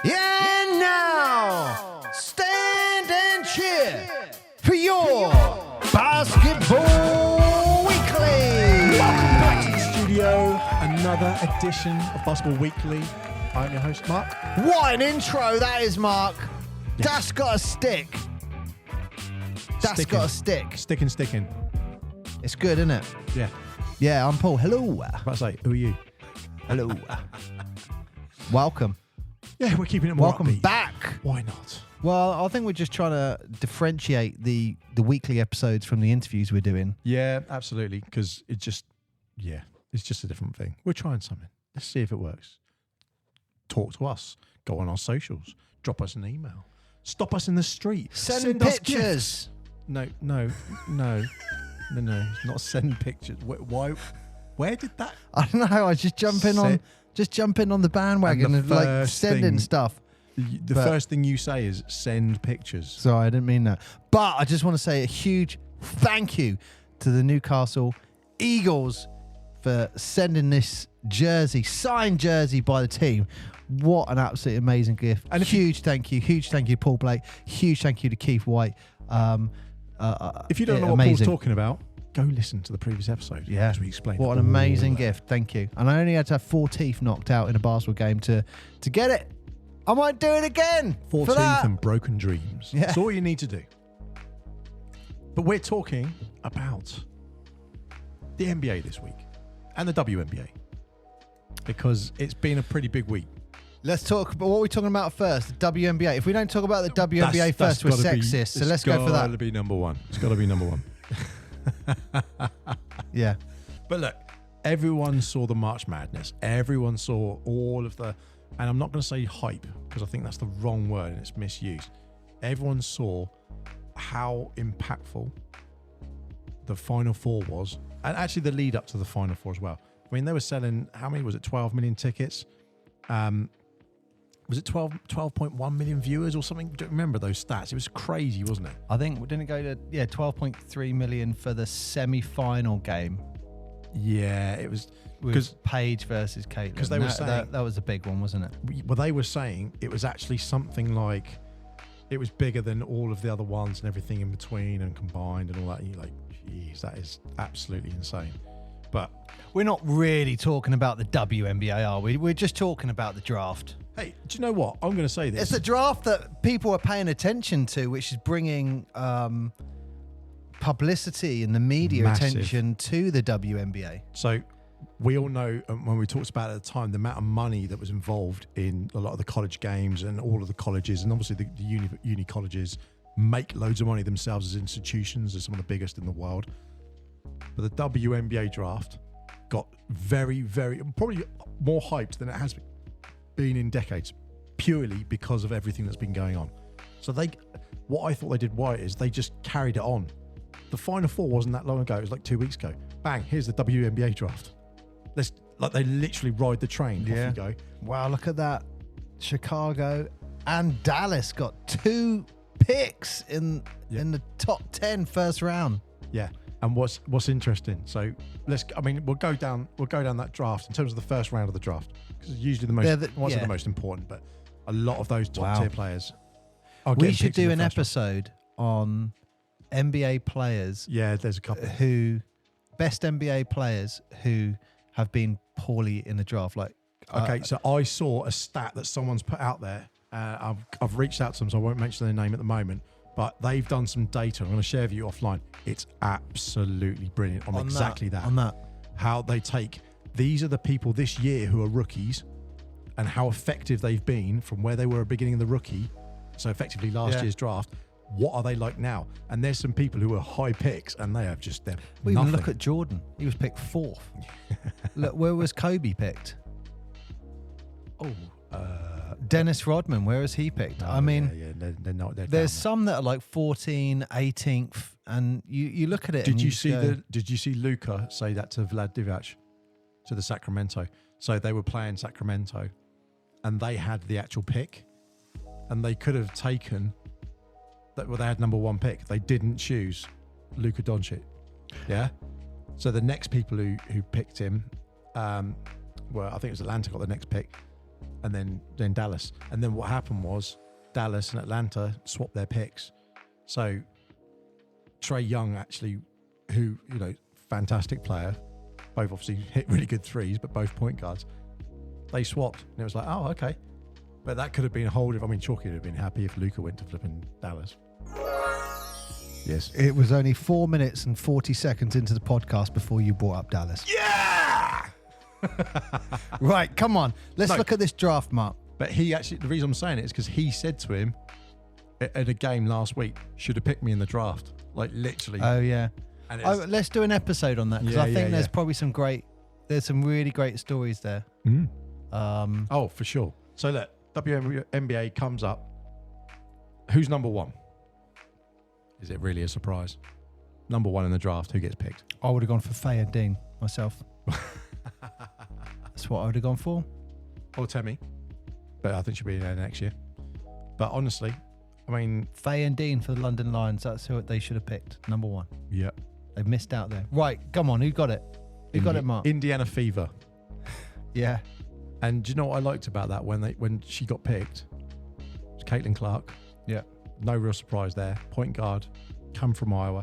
Yeah, now stand and cheer for your Basketball Weekly. Welcome back to the studio. Another edition of Basketball Weekly. I'm your host, Mark. What an intro that is, Mark. Yes. That's got a stick. That's got a stick. Sticking. It's good, isn't it? Yeah. Yeah, I'm Paul. Hello. About to say, who are you? Hello. Welcome. Yeah, we're keeping it more Welcome upbeat. back. Why not? Well, I think we're just trying to differentiate the weekly episodes from the interviews we're doing. Yeah, absolutely. Because it's just a different thing. We're trying something. Let's see if it works. Talk to us. Go on our socials. Drop us an email. Stop us in the street. Send us pictures. gifts. No. Not send pictures. Why? Where did that? I don't know. I just jump in on the bandwagon and like sending stuff. The first thing you say is send pictures. Sorry, I didn't mean that. But I just want to say a huge thank you to the Newcastle Eagles for sending this jersey, signed jersey by the team. What an absolutely amazing gift. And huge thank you, Paul Blake. Huge thank you to Keith White. If you don't know what Paul's talking about, go listen to the previous episode. Yeah. As we explained. What an amazing gift. Thank you. And I only had to have 4 teeth knocked out in a basketball game to get it. I might do it again. 4 for teeth that. and broken dreams. Yeah. That's all you need to do. But we're talking about the NBA this week and the WNBA because it's been a pretty big week. Let's talk about what are we talking about first, the WNBA. If we don't talk about the WNBA first, we're sexist. So let's go for that. It's got to be number one. It's got to be number one. Yeah. But look, everyone saw the March Madness. Everyone saw all of the, and I'm not going to say hype because I think that's the wrong word and it's misused. Everyone saw how impactful the Final Four was, and actually the lead up to the Final Four as well. I mean, they were selling, how many was it? 12 million tickets. Was it 12.1 million viewers or something? Don't remember those stats. It was crazy, wasn't it? I think we didn't go to 12.3 million for the semi-final game. Yeah, it was because Paige versus Caitlin. Because they were saying that was a big one, wasn't it? Well, they were saying it was actually something like it was bigger than all of the other ones and everything in between and combined and all that. And you're like, geez, that is absolutely insane. But we're not really talking about the WNBA, are we? We're just talking about the draft. Hey, do you know what? I'm going to say this. It's a draft that people are paying attention to, which is bringing publicity and the media attention to the WNBA. So we all know when we talked about it at the time, the amount of money that was involved in a lot of the college games and all of the colleges, and obviously the uni colleges make loads of money themselves as institutions. They're some of the biggest in the world. But the WNBA draft got very, very, probably more hyped than it has been in decades, purely because of everything that's been going on. So what I thought they did right is they just carried it on. The Final Four wasn't that long ago. It was like 2 weeks ago. Bang, here's the WNBA draft. They literally ride the train. Yeah. Off you go. Wow, look at that. Chicago and Dallas got 2 picks in the top 10 first round. Yeah. And what's interesting? So we'll go down that draft in terms of the first round of the draft because it's usually the most important, but a lot of those top tier players. We should do an episode on NBA players. Yeah, there's a couple best NBA players who have been poorly in the draft. So I saw a stat that someone's put out there. I've reached out to them, so I won't mention their name at the moment. But they've done some data. I'm going to share with you offline. It's absolutely brilliant on exactly that. How they take, these are the people this year who are rookies and how effective they've been from where they were at the beginning of the rookie. So effectively last year's draft. What are they like now? And there's some people who are high picks and they have just, even look at Jordan. He was picked 4th. Look, where was Kobe picked? Dennis Rodman, where is he picked? They're not. There's some that are like 14th, 18th, and you look at it. Did you see Luka say that to Vlad Divac, to the Sacramento? So they were playing Sacramento, and they had the actual pick, and they could have taken that. Well, they had number 1 pick. They didn't choose Luka Doncic. Yeah. So the next people who picked him, I think it was Atlanta got the next pick. and then Dallas. And then what happened was Dallas and Atlanta swapped their picks. So Trae Young actually, who, fantastic player, both obviously hit really good threes, but both point guards, they swapped. And it was like, oh, okay. But that could have been a whole different. Chalky would have been happy if Luka went to flipping Dallas. Yes. It was only 4 minutes and 40 seconds into the podcast before you brought up Dallas. Yeah! Right, come on. Let's look at this draft, Mark. But he actually, the reason I'm saying it is because he said to him at a game last week, should have picked me in the draft. Like, literally. Oh, yeah. And let's do an episode on that, because I think there's probably some really great stories there. Oh, for sure. So look, WNBA comes up. Who's number one? Is it really a surprise? Number one in the draft, who gets picked? I would have gone for Faye and Dean myself. That's what I would have gone for. Or Temi. But I think she'll be there next year. But honestly, I mean... Faye and Dean for the London Lions, that's who they should have picked. Number one. Yep. They missed out there. Right, come on, who got it? Who got it, Mark? Indiana Fever. Yeah. And do you know what I liked about that when she got picked? It was Caitlin Clark. Yeah. No real surprise there. Point guard, come from Iowa.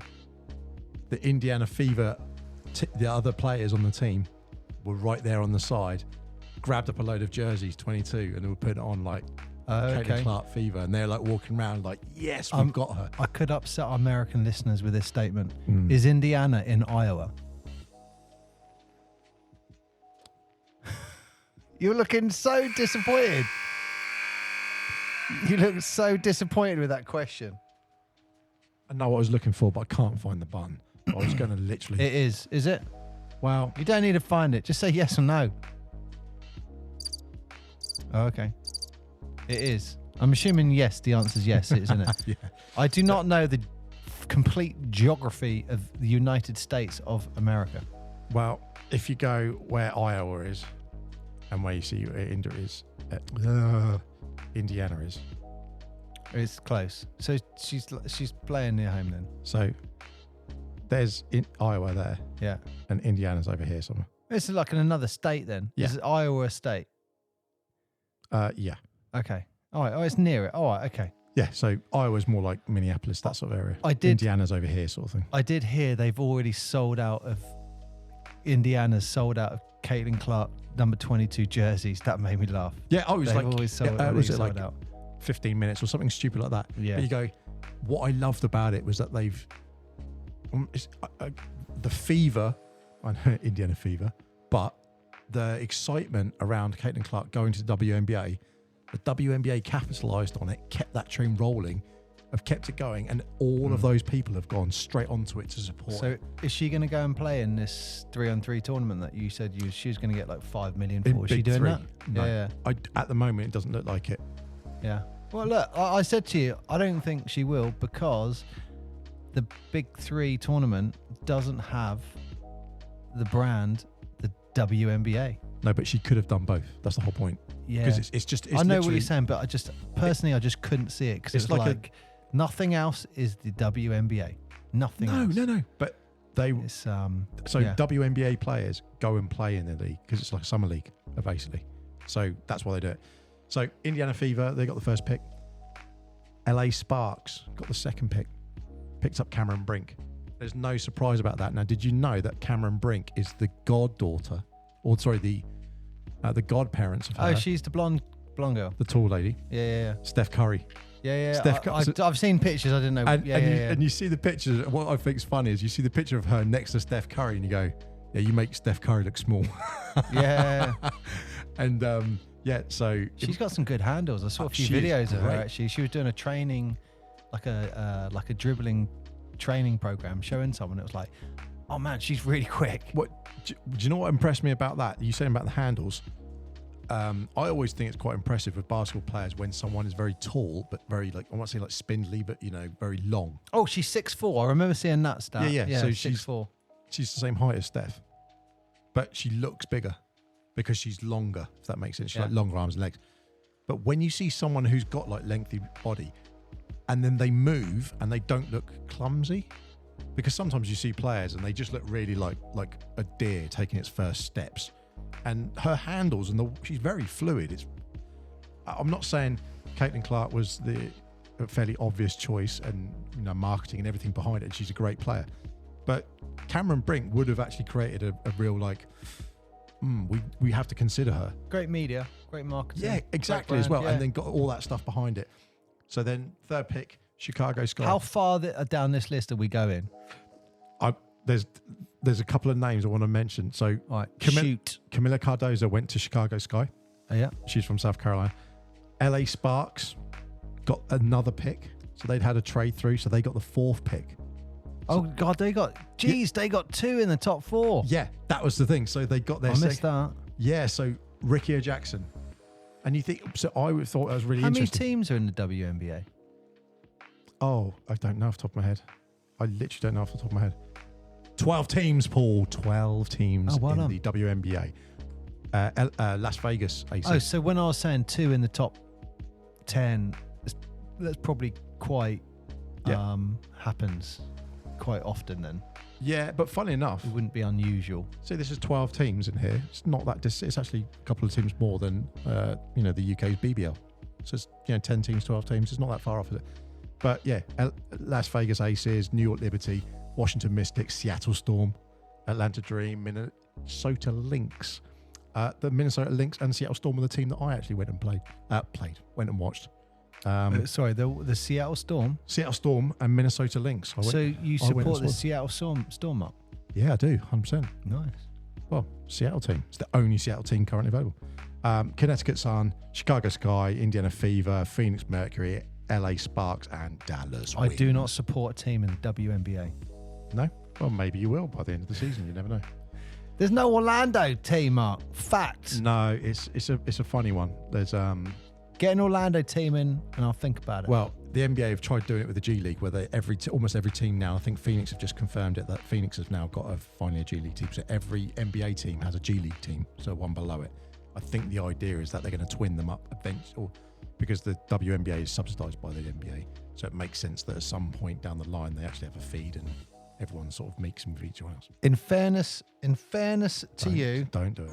The Indiana Fever, the other players on the team were right there on the side, grabbed up a load of jerseys, 22, and they were putting it on like Caitlin Clark Fever. And they're like walking around like, yes, we've got her. I could upset our American listeners with this statement. Is Indiana in Iowa? You're looking so disappointed. You look so disappointed with that question. I know what I was looking for, but I can't find the button. I was going to literally... It is it? Well... You don't need to find it. Just say yes or no. Oh, okay. It is. I'm assuming yes, the answer is yes, isn't it? Yeah. I do not know the complete geography of the United States of America. Well, if you go where Iowa is and where you see Indiana is. It's close. So she's playing near home then. So there's Iowa there. Yeah. And Indiana's over here somewhere. It's like in another state then. Yeah. Is it Iowa a state? Yeah. Okay. All right. Oh, it's near it. All right. Okay. Yeah. So Iowa's more like Minneapolis, that sort of area. Indiana's over here sort of thing. I did hear they've already sold out of Indiana's sold out of Caitlin Clark number 22 jerseys. That made me laugh. Yeah. I was they've like, always sold, was it sold like out. 15 minutes or something stupid like that? Yeah. But you go, what I loved about it was that they've, the fever, I know Indiana Fever, but the excitement around Caitlin Clark going to the WNBA, the WNBA capitalised on it, kept that train rolling, have kept it going, and all of those people have gone straight onto it to support. So is she going to go and play in this 3-on-3 tournament that you said she was going to get like 5 million for? Is she doing that? No. Yeah. At the moment, it doesn't look like it. Yeah. Well, look, I said to you, I don't think she will, because the Big 3 tournament doesn't have the brand, the WNBA. No, but she could have done both. That's the whole point. Yeah. Because it's just... I know what you're saying, but I just couldn't see it, because it's like nothing else is the WNBA. Nothing else. No. But they... It's, so WNBA players go and play in the league, because it's like a summer league, basically. So that's why they do it. So Indiana Fever, they got the first pick. LA Sparks got the second pick. Picked up Cameron Brink. There's no surprise about that. Now, did you know that Cameron Brink is the goddaughter, or sorry, the godparents of her? Oh, she's the blonde girl. The tall lady. Yeah. Steph Curry. Yeah. I've seen pictures. I didn't know. And you see the pictures. What I think is funny is you see the picture of her next to Steph Curry, and you go, "Yeah, you make Steph Curry look small." Yeah. And yeah, so she's got some good handles. I saw a few videos of her actually. She was doing a training, like a dribbling training program, showing someone. It was like, oh man, she's really quick. What do you know what impressed me about that? You saying about the handles. I always think it's quite impressive with basketball players when someone is very tall, but very I won't say like spindly, but very long. Oh, she's 6'4". I remember seeing that stat. Yeah. So 6'4". She's the same height as Steph, but she looks bigger because she's longer, if that makes sense. She's like longer arms and legs. But when you see someone who's got like lengthy body and then they move and they don't look clumsy, because sometimes you see players and they just look really like a deer taking its first steps. And her handles, and she's very fluid. I'm not saying Caitlin Clark was the fairly obvious choice and marketing and everything behind it, and she's a great player. But Cameron Brink would have actually created a real we have to consider her. Great media, great marketing. Yeah, exactly brand, as well. yeah. And then got all that stuff behind it. So then third pick, Chicago Sky. How far down this list are we going? There's a couple of names I want to mention. So Shoot. Camila Cardozo went to Chicago Sky. Oh, yeah. She's from South Carolina. LA Sparks got another pick. So they'd had a trade through. So they got the fourth pick. Oh, God, they got 2 in the top 4. Yeah, that was the thing. So they got their I missed that. Yeah, so Ricky Jackson. And you think, so I thought that was really How many interesting. teams are in the WNBA? Oh, I don't know off the top of my head. I literally don't know off the top of my head. 12 teams, Paul. 12 teams in the WNBA. Las Vegas, AC. Oh, so when I was saying 2 in the top 10, that's probably quite happens quite often then. Yeah, but funny enough, It wouldn't be unusual. so this is 12 teams in here. It's not that it's actually a couple of teams more than the UK's BBL. So it's 10 teams, 12 teams. It's not that far off, is it? But yeah, Las Vegas Aces, New York Liberty, Washington Mystics, Seattle Storm, Atlanta Dream, Minnesota Lynx. The Minnesota Lynx and Seattle Storm were the team that I actually went and went and watched. Sorry, the Seattle Storm. Seattle Storm and Minnesota Lynx. So you I went and support the saw- Seattle Storm up? Yeah, I do, 100%. Nice. Well, Seattle team. It's the only Seattle team currently available. Connecticut Sun, Chicago Sky, Indiana Fever, Phoenix Mercury, LA Sparks, and Dallas I Wings. do not support a team in the WNBA. No? Well, maybe you will by the end of the season. You never know. There's no Orlando team, Mark. Fact. No, it's a funny one. There's Get an Orlando team in, and I'll think about it. well, the NBA have tried doing it with the G League, where they almost every team now. I think Phoenix have just confirmed it that Phoenix has now got finally a G League team. So every NBA team has a G League team, so one below it. I think the idea is that they're going to twin them up eventually, because the WNBA is subsidised by the NBA, so it makes sense that at some point down the line they actually have a feed and everyone sort of mixing with each other else. in fairness to you, Don't do it.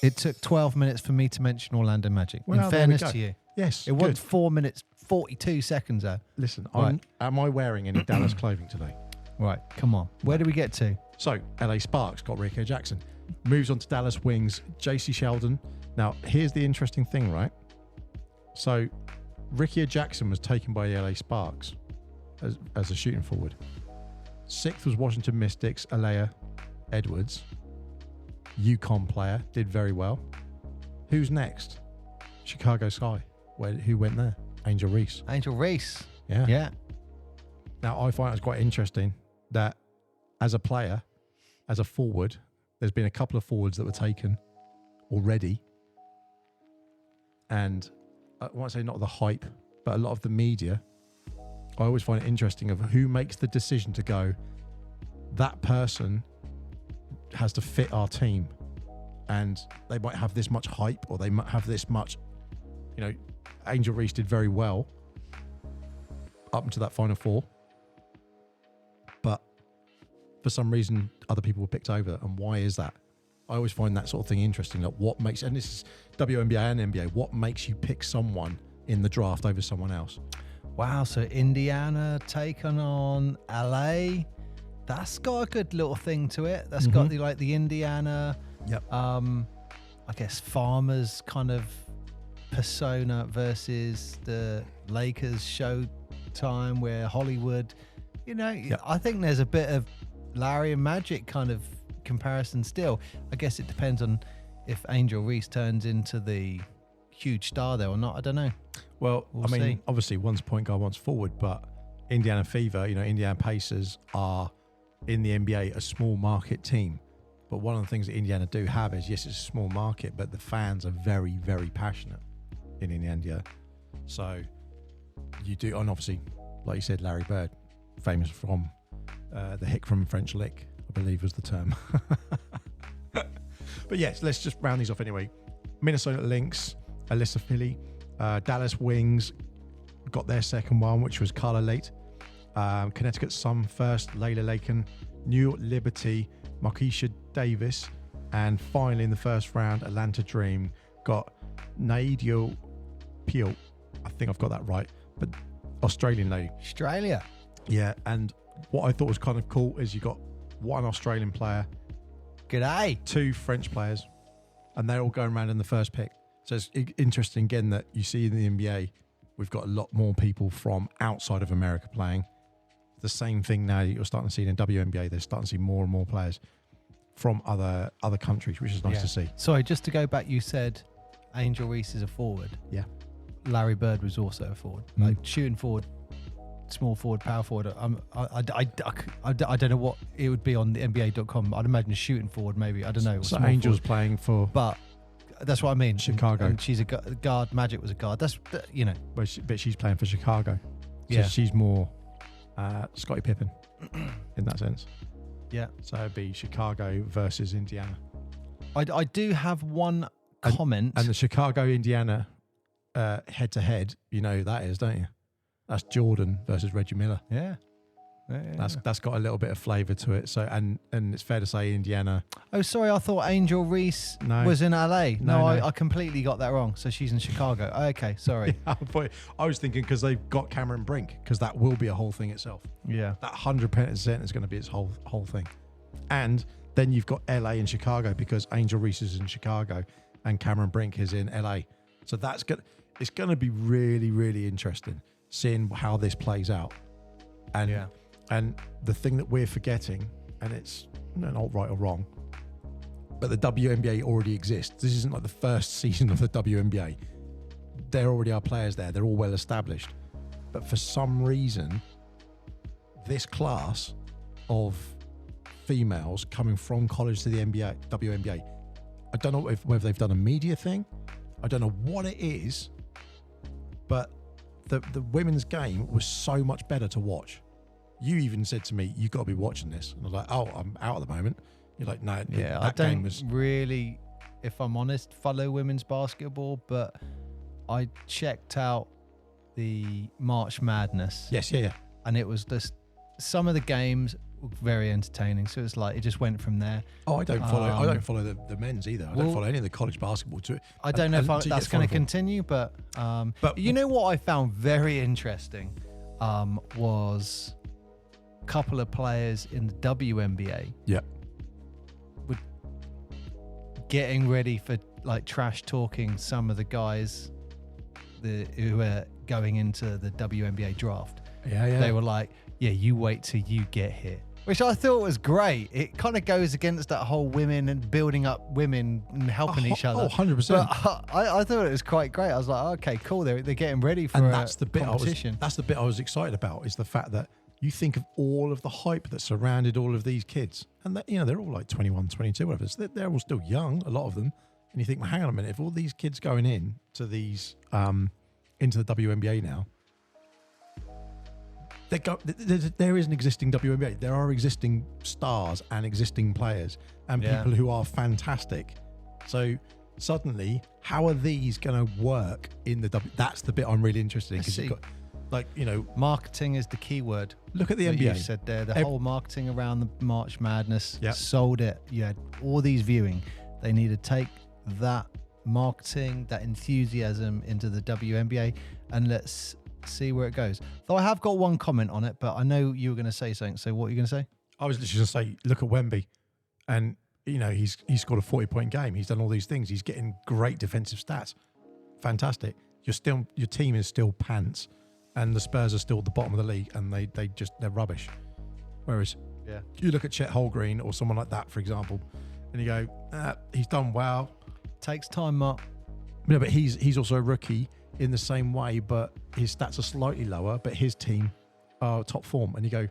it took 12 minutes for me to mention Orlando Magic. Well, in there we fairness go. to you. Yes, It was 4 minutes, 42 seconds though. Listen, Right. am I wearing any Dallas clothing today? Right, come on. Where do we get to? So, LA Sparks got Rico Jackson. Moves on to Dallas Wings, JC Sheldon. Now, here's the interesting thing, right? So, Ricky Jackson was taken by the LA Sparks as a shooting forward. 6th was Washington Mystics, Alea Edwards. UConn player, did very well. Who's next? Chicago Sky. Who went there? Angel Reese. Angel Reese. Yeah. Yeah. Now, I find it quite interesting that as a player, as a forward, there's been a couple of forwards that were taken already. And I won't say not the hype, but a lot of the media, I always find it interesting of who makes the decision to go, that person has to fit our team. And they might have this much hype, or they might have this much, Angel Reese did very well up into that Final Four. But for some reason, other people were picked over. And why is that? I always find that sort of thing interesting. Like what makes, and this is WNBA and NBA, what makes you pick someone in the draft over someone else? Wow, so Indiana taking on LA. That's got a good little thing to it. That's got the Indiana, Yep. I guess farmers kind of persona versus the Lakers Showtime where Hollywood, I think there's a bit of Larry and Magic kind of comparison still. I guess it depends on if Angel Reese turns into the huge star there or not. I don't know. Well, We'll see. obviously one's point guard, one's forward, but Indiana Fever, Indiana Pacers are in the NBA a small market team. But one of the things that Indiana do have is, yes, it's a small market, but the fans are very, very passionate in Indiana. So you do, and obviously, like you said, Larry Bird, famous from the hick from French lick, I believe was the term. But yes, let's just round these off anyway. Minnesota Lynx, Alyssa Philly, Dallas Wings got their second one, which was Carla Late. Connecticut Sun first, Layla Lakin. New York Liberty, Marquisha Davis. And finally in the first round, Atlanta Dream got Nadia Peel. I think I've got that right, but Australian lady. Australia. Yeah, and what I thought was kind of cool is you got one Australian player, G'day. 2 French players, and they're all going around in the first pick. So it's interesting again that you see in the NBA, we've got a lot more people from outside of America playing. The same thing now that you're starting to see in WNBA. They're starting to see more and more players from other countries, which is nice to see. Sorry, just to go back, you said Angel Reese is a forward. Yeah. Larry Bird was also a forward. Like shooting forward, small forward, power forward. I don't know what it would be on the NBA.com. I'd imagine shooting forward, maybe. I don't know. So Angel's forward. Playing for... But that's what I mean. Chicago. And she's a guard. Magic was a guard. That's, you know. But she's playing for Chicago. So yeah. she's more Scottie Pippen in that sense. Yeah. So it'd be Chicago versus Indiana. I do have one comment. And the Chicago-Indiana head-to-head, you know who that is, don't you? That's Jordan versus Reggie Miller. Yeah. That's got a little bit of flavour to it. So and it's fair to say Indiana. Oh, sorry, I thought Angel Reese was in LA. No. I completely got that wrong. So she's in Chicago. Okay, sorry. I was thinking because they've got Cameron Brink, because that will be a whole thing itself. Yeah. That 100% is going to be its whole thing. And then you've got LA and Chicago, because Angel Reese is in Chicago and Cameron Brink is in LA. So it's going to be really, really interesting seeing how this plays out. And and the thing that we're forgetting, and it's not right or wrong, but the WNBA already exists. This isn't like the first season of the WNBA. There already are players there. They're all well established. But for some reason, this class of females coming from college to the WNBA, I don't know whether they've done a media thing. I don't know what it is, but the women's game was so much better to watch. You even said to me, you've got to be watching this. And I was like, oh, I'm out at the moment. You're like, no, yeah, I don't really, if I'm honest, follow women's basketball, but I checked out the March Madness. Yes, yeah. And it was just, some of the games were very entertaining. So it's like, it just went from there. Oh, I don't follow the men's either. I don't follow any of the college basketball too. I don't know if that's going to continue, but you know what I found very interesting was a couple of players in the WNBA. Yeah. Were getting ready for like trash talking some of the guys who were going into the WNBA draft. Yeah. They were like, yeah, you wait till you get here. Which I thought was great. It kind of goes against that whole women and building up women and helping each other. Oh, 100%. But I thought it was quite great. I was like, okay, cool. They're getting ready for competition. That's the bit I was excited about, is the fact that you think of all of the hype that surrounded all of these kids. And that, they're all like 21, 22, whatever. So they're all still young, a lot of them. And you think, well, hang on a minute. If all these kids going in to these, into the WNBA now, there is an existing WNBA. There are existing stars and existing players and people who are fantastic. So suddenly, how are these going to work in the That's the bit I'm really interested in, because you've got, marketing is the key word. Look at the NBA. You said there, the whole marketing around the March Madness sold it. You had all these viewing. They need to take that marketing, that enthusiasm into the WNBA, and let's see where it goes. Though I have got one comment on it, but I know you were going to say something. So what are you going to say? I was literally going to say, look at Wemby, and he's scored a 40-point game. He's done all these things. He's getting great defensive stats. Fantastic. Your team is still pants, and the Spurs are still at the bottom of the league, and they're rubbish. Whereas you look at Chet Holmgren or someone like that, for example, and you go, he's done well. Takes time, Mark. No, but he's also a rookie in the same way, but his stats are slightly lower, but his team are top form. And you go,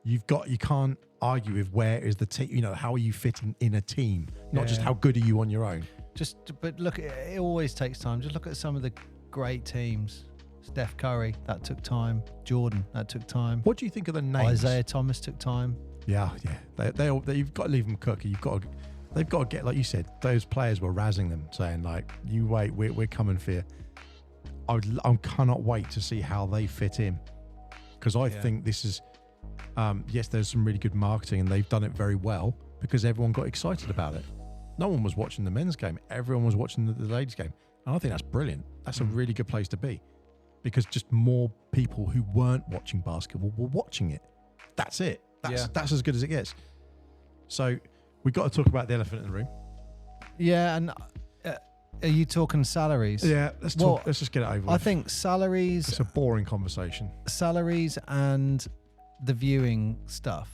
you can't argue with where is the team, how are you fitting in a team, not just how good are you on your own. But look, it always takes time. Just look at some of the great teams. Steph Curry, that took time. Jordan, that took time. What do you think of the names? Isaiah Thomas took time. Yeah. You've got to leave them cooking. They've got to get, like you said, those players were razzing them, saying like, you wait, we're coming for you. I cannot wait to see how they fit in, because I think this is, yes, there's some really good marketing and they've done it very well because everyone got excited about it. No one was watching the men's game. Everyone was watching the ladies' game. And I think that's brilliant. That's a really good place to be, because just more people who weren't watching basketball were watching it. That's it. That's as good as it gets. So we've got to talk about the elephant in the room. Yeah, and are you talking salaries? Yeah, let's talk. Let's just get it over with. I think salaries... It's a boring conversation. Salaries and the viewing stuff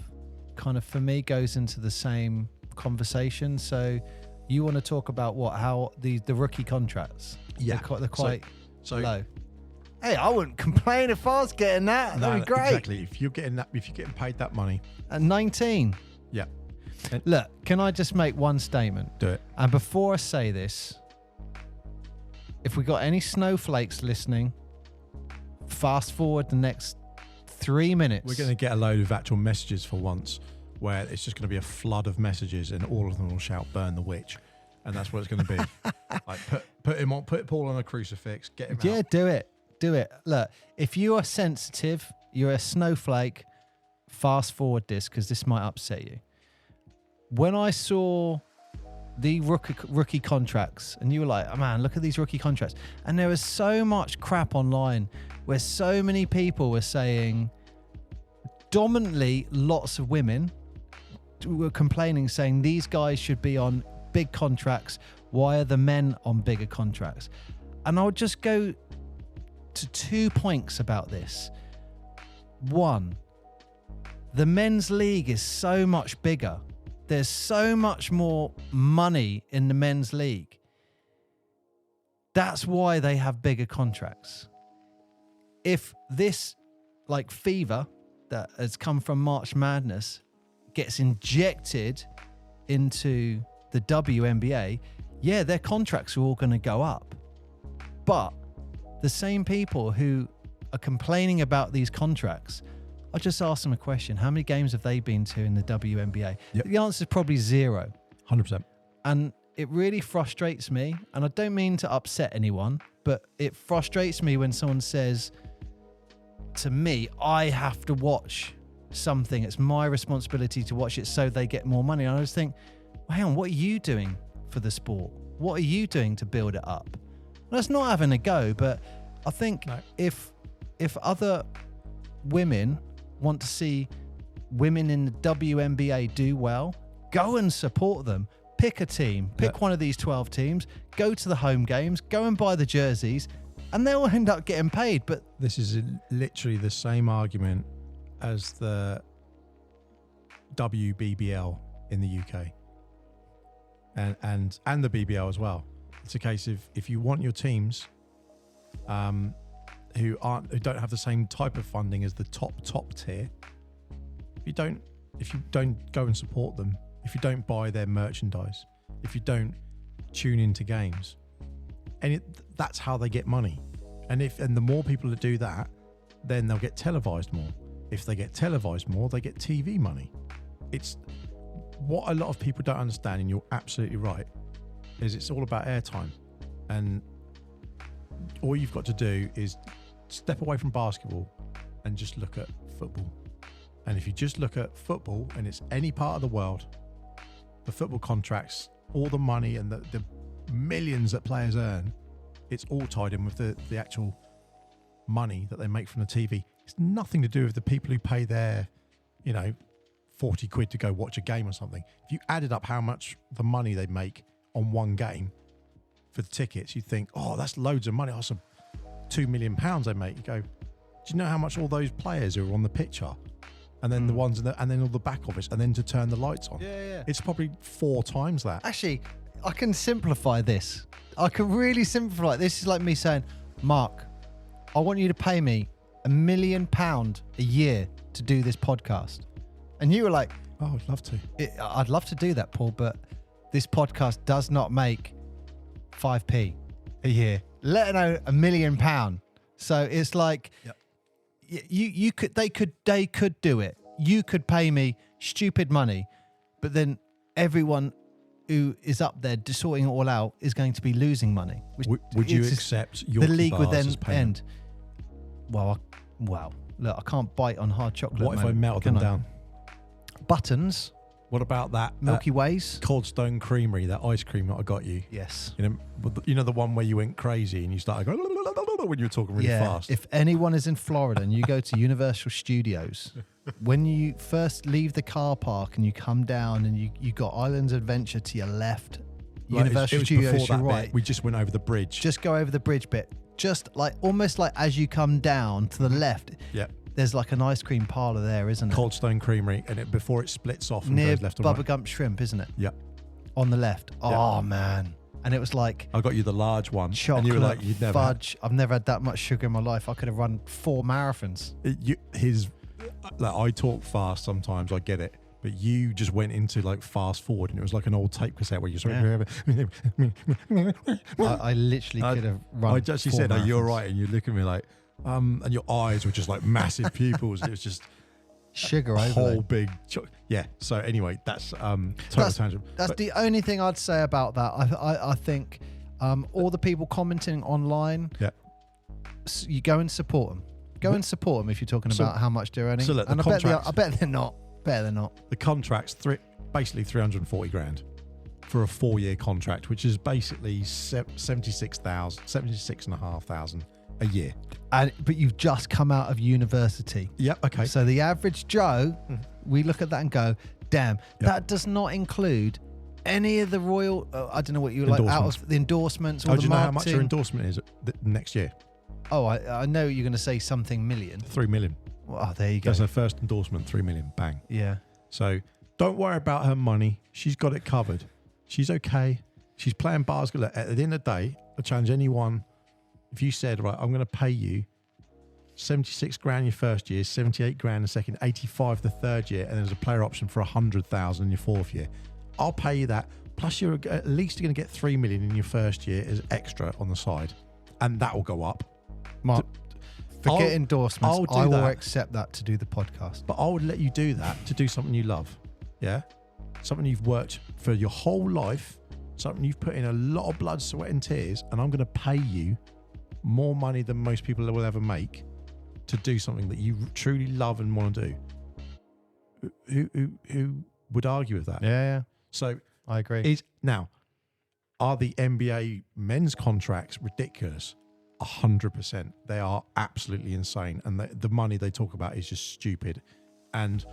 kind of, for me, goes into the same conversation. So you want to talk about how the rookie contracts? Yeah. They're quite low. Hey, I wouldn't complain if I was getting that. That'd be great. Exactly. If you're getting paid that money. At 19. Yeah. Look, can I just make one statement? Do it. And before I say this, if we got any snowflakes listening, fast forward the next 3 minutes. We're going to get a load of actual messages for once, where it's just going to be a flood of messages and all of them will shout, "Burn the witch." And that's what it's going to be. Like, put Paul on a crucifix, get him out. Yeah, do it. Look, if you are sensitive, you're a snowflake, fast forward this, because this might upset you. When I saw the rookie contracts, and you were like, "Oh man, look at these rookie contracts," and there was so much crap online where so many people were saying, dominantly lots of women were complaining, saying these guys should be on big contracts. Why are the men on bigger contracts? And I would just go to 2 points about this. One, the men's league is so much bigger. There's so much more money in the men's league. That's why they have bigger contracts. If this, like, fever that has come from March Madness gets injected into the WNBA, yeah, their contracts are all going to go up. But the same people who are complaining about these contracts, I just asked them a question. How many games have they been to in the WNBA? Yep. The answer is probably 0. 100%. And it really frustrates me. And I don't mean to upset anyone, but it frustrates me when someone says to me, I have to watch something. It's my responsibility to watch it so they get more money. And I just think, well, hang on, what are you doing for the sport? What are you doing to build it up? That's not having a go, but I think if other women want to see women in the WNBA do well, go and support them. Pick a team. Pick one of these 12 teams. Go to the home games. Go and buy the jerseys, and they'll end up getting paid. But this is literally the same argument as the WBBL in the UK, and the BBL as well. It's a case of, if you want your teams who don't have the same type of funding as the top tier, if you don't go and support them, if you don't buy their merchandise, if you don't tune into games, and that's how they get money. And the more people that do that, then they'll get televised more. If they get televised more, they get TV money. It's what a lot of people don't understand, and you're absolutely right, is it's all about airtime. And all you've got to do is step away from basketball and just look at football. And if you just look at football, and it's any part of the world, the football contracts, all the money and the millions that players earn, it's all tied in with the actual money that they make from the TV. It's nothing to do with the people who pay their, 40 quid to go watch a game or something. If you added up how much the money they make on one game for the tickets, you'd think, oh, that's loads of money. That's £2 million they make. You go, do you know how much all those players who are on the pitch are? And then the ones and then all the back office, and then to turn the lights on. Yeah. It's probably 4 times that. Actually, I can simplify this. I can really simplify it. This is like me saying, Mark, I want you to pay me £1 million a year to do this podcast. And you were like, oh, I'd love to. I'd love to do that, Paul, but this podcast does not make 5p a year, let alone £1 million. So it's like, they could do it. You could pay me stupid money, but then everyone who is up there sorting it all out is going to be losing money. Would you accept your the league would then as payment? end? Well, look, I can't bite on hard chocolate. What if I melted them down? Buttons, What about that Milky Ways? Cold Stone Creamery, that ice cream that I got you? Yes. You know the one where you went crazy and you started going when you were talking really fast. If anyone is in Florida and you go to Universal Studios, when you first leave the car park and you come down and you got Islands Adventure to your left, Universal Studios to your right. We just went over the bridge. Just go over the bridge bit. Just like almost like as you come down to the left. Yeah. There's like an ice cream parlour there, isn't it? Cold Stone Creamery, and before it splits off and near goes left and Bubba right. Gump Shrimp, isn't it? Yeah. On the left. Oh man. And it was like I got you the large one. Chocolate, and you were like, you'd never fudge. I've never had that much sugar in my life. I could have run 4 marathons. I talk fast sometimes, I get it. But you just went into like fast forward, and it was like an old tape cassette where you sort of. I literally could have run. I actually said, "Are you all right?" And you look at me like, and your eyes were just like massive pupils. It was just sugar a overload. whole big. Yeah. So anyway, that's total tangent. That's the only thing I'd say about that. I think all the people commenting online. Yeah. You go and support them. Go and support them if you're talking about how much they're earning. So look, and I bet they're not. They're not. The contract's basically 340 grand for a 4-year contract, which is basically 76,500 a year. But you've just come out of university. Yep. Okay. So the average Joe, we look at that and go, damn, that does not include any of the royal, I don't know what you like, out of the endorsements or the do you know how much your marketing. endorsement is next year? Oh, I know you're going to say something million. 3 million. Oh, there you go. That's her first endorsement, 3 million. Bang. Yeah. So don't worry about her money. She's got it covered. She's okay. She's playing basketball. At the end of the day, I challenge anyone. If you said, right, I'm going to pay you 76 grand your first year, 78 grand the second, 85 the third year, and there's a player option for 100,000 in your fourth year, I'll pay you that. Plus, you're at least going to get 3 million in your first year as extra on the side, and that will go up. Mark, forget endorsements. I will that. accept that to do the podcast. But I would let you do that to do something you love. Yeah? Something you've worked for your whole life, something you've put in a lot of blood, sweat and tears, and I'm going to pay you more money than most people will ever make to do something that you truly love and want to do. Who would argue with that? Yeah. So I agree. Are the NBA men's contracts ridiculous? 100%. They are absolutely insane, and the money they talk about is just stupid. And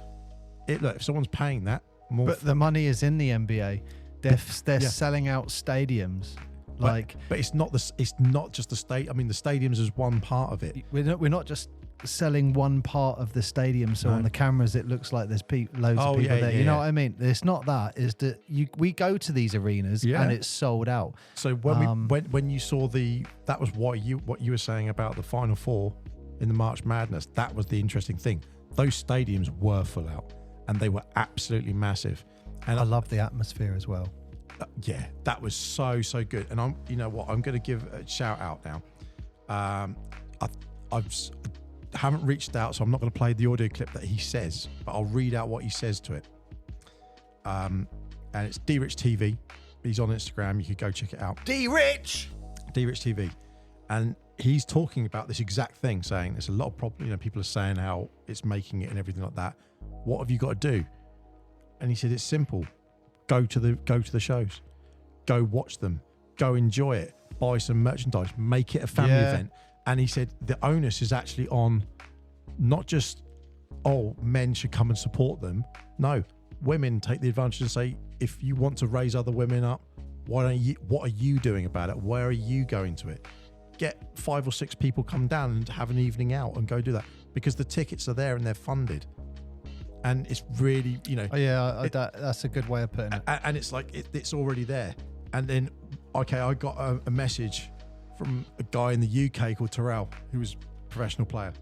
look, if someone's paying that more, but the money is in the NBA. They're selling out stadiums. But it's not just the state. I mean, the stadiums is one part of it. We're not just selling one part of the stadium. So on the cameras, it looks like there's loads of people there. You know what I mean? It's not that. It's that we go to these arenas and it's sold out. So when you saw that was what you were saying about the Final Four in the March Madness. That was the interesting thing. Those stadiums were full out, and they were absolutely massive. And I love the atmosphere as well. That was so good. And I'm going to give a shout out now. I haven't reached out, so I'm not going to play the audio clip that he says, but I'll read out what he says to it. And it's D-Rich TV. He's on Instagram. You could go check it out. D-Rich TV. And he's talking about this exact thing, saying there's a lot of problems. People are saying how it's making it and everything like that. What have you got to do? And he said it's simple. Go to the shows, go watch them, go enjoy it, buy some merchandise, make it a family event. And he said the onus is actually on not just men should come and support them. No, women take the advantage and say, if you want to raise other women up, what are you doing about it? Where are you going to it? Get 5 or 6 people come down and have an evening out and go do that, because the tickets are there and they're funded. And it's really, that's a good way of putting it. And it's like, it's already there. And then, I got a message from a guy in the UK called Terrell, who was a professional player.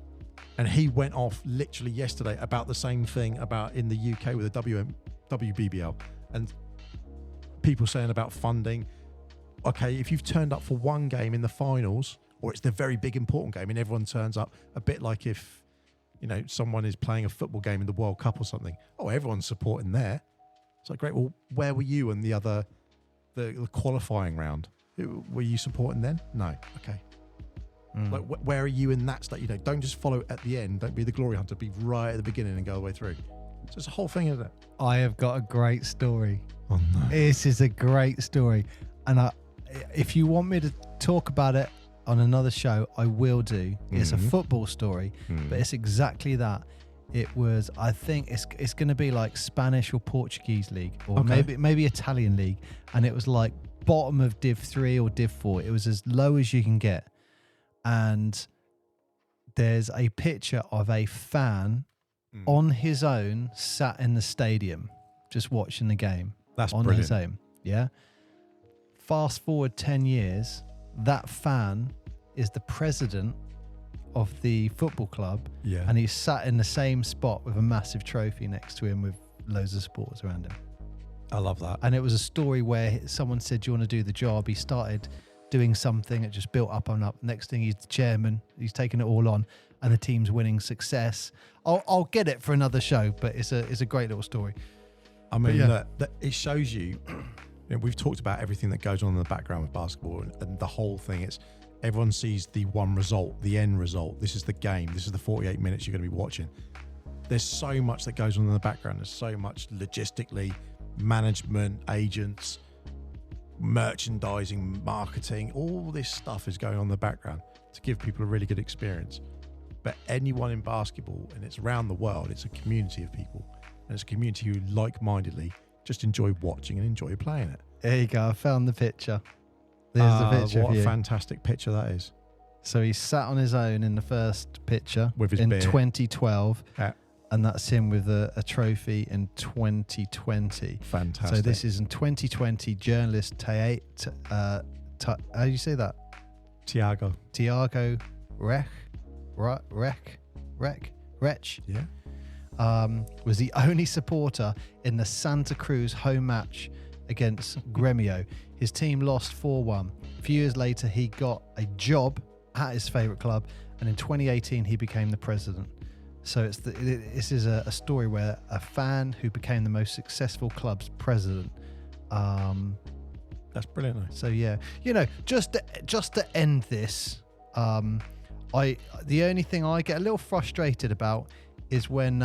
And he went off literally yesterday about the same thing about in the UK with the WBBL. And people saying about funding. Okay, if you've turned up for one game in the finals, or it's the very big important game and everyone turns up, a bit like if someone is playing a football game in the World Cup or something. Oh, everyone's supporting there. It's like, great. Well, where were you in the qualifying round? Were you supporting then? No. Okay. Like, where are you in that state? Don't just follow at the end. Don't be the glory hunter. Be right at the beginning and go all the way through. So it's a whole thing, isn't it? I have got a great story. Oh no. This is a great story. And if you want me to talk about it on another show, I will do. It's a football story, but it's exactly that. It was, I think it's going to be like Spanish or Portuguese league, or maybe Italian league. And it was like bottom of Div 3 or Div 4. It was as low as you can get. And there's a picture of a fan on his own, sat in the stadium, just watching the game. That's on brilliant. his own. Yeah. Fast forward 10 years, that fan is the president of the football club, and he's sat in the same spot with a massive trophy next to him with loads of supporters around him. I love that. And it was a story where someone said, "Do you want to do the job?" He started doing something. It just built up and up. Next thing, he's the chairman. He's taking it all on, and the team's winning success. I'll get it for another show, but it's a great little story. I mean, look, it shows you, we've talked about everything that goes on in the background with basketball, and the whole thing. It's everyone sees the one result, the end result. This is the game. This is the 48 minutes you're going to be watching. There's so much that goes on in the background. There's so much logistically, management, agents, merchandising, marketing. All this stuff is going on in the background to give people a really good experience. But anyone in basketball, and it's around the world, it's a community of people. And it's a community who like-mindedly just enjoy watching and enjoy playing it. There you go. I found the picture. There's the picture. What a fantastic picture that is. So he sat on his own in the first picture with his in beer. 2012, and that's him with a trophy in 2020. Fantastic. So this is in 2020. Journalist how do you say that? Tiago Rech. Yeah. Was the only supporter in the Santa Cruz home match against Gremio. His team lost 4-1. A few years later, he got a job at his favourite club, and in 2018, he became the president. So this is a story where a fan who became the most successful club's president. That's brilliant, though. So yeah, just to end this, the only thing I get a little frustrated about is when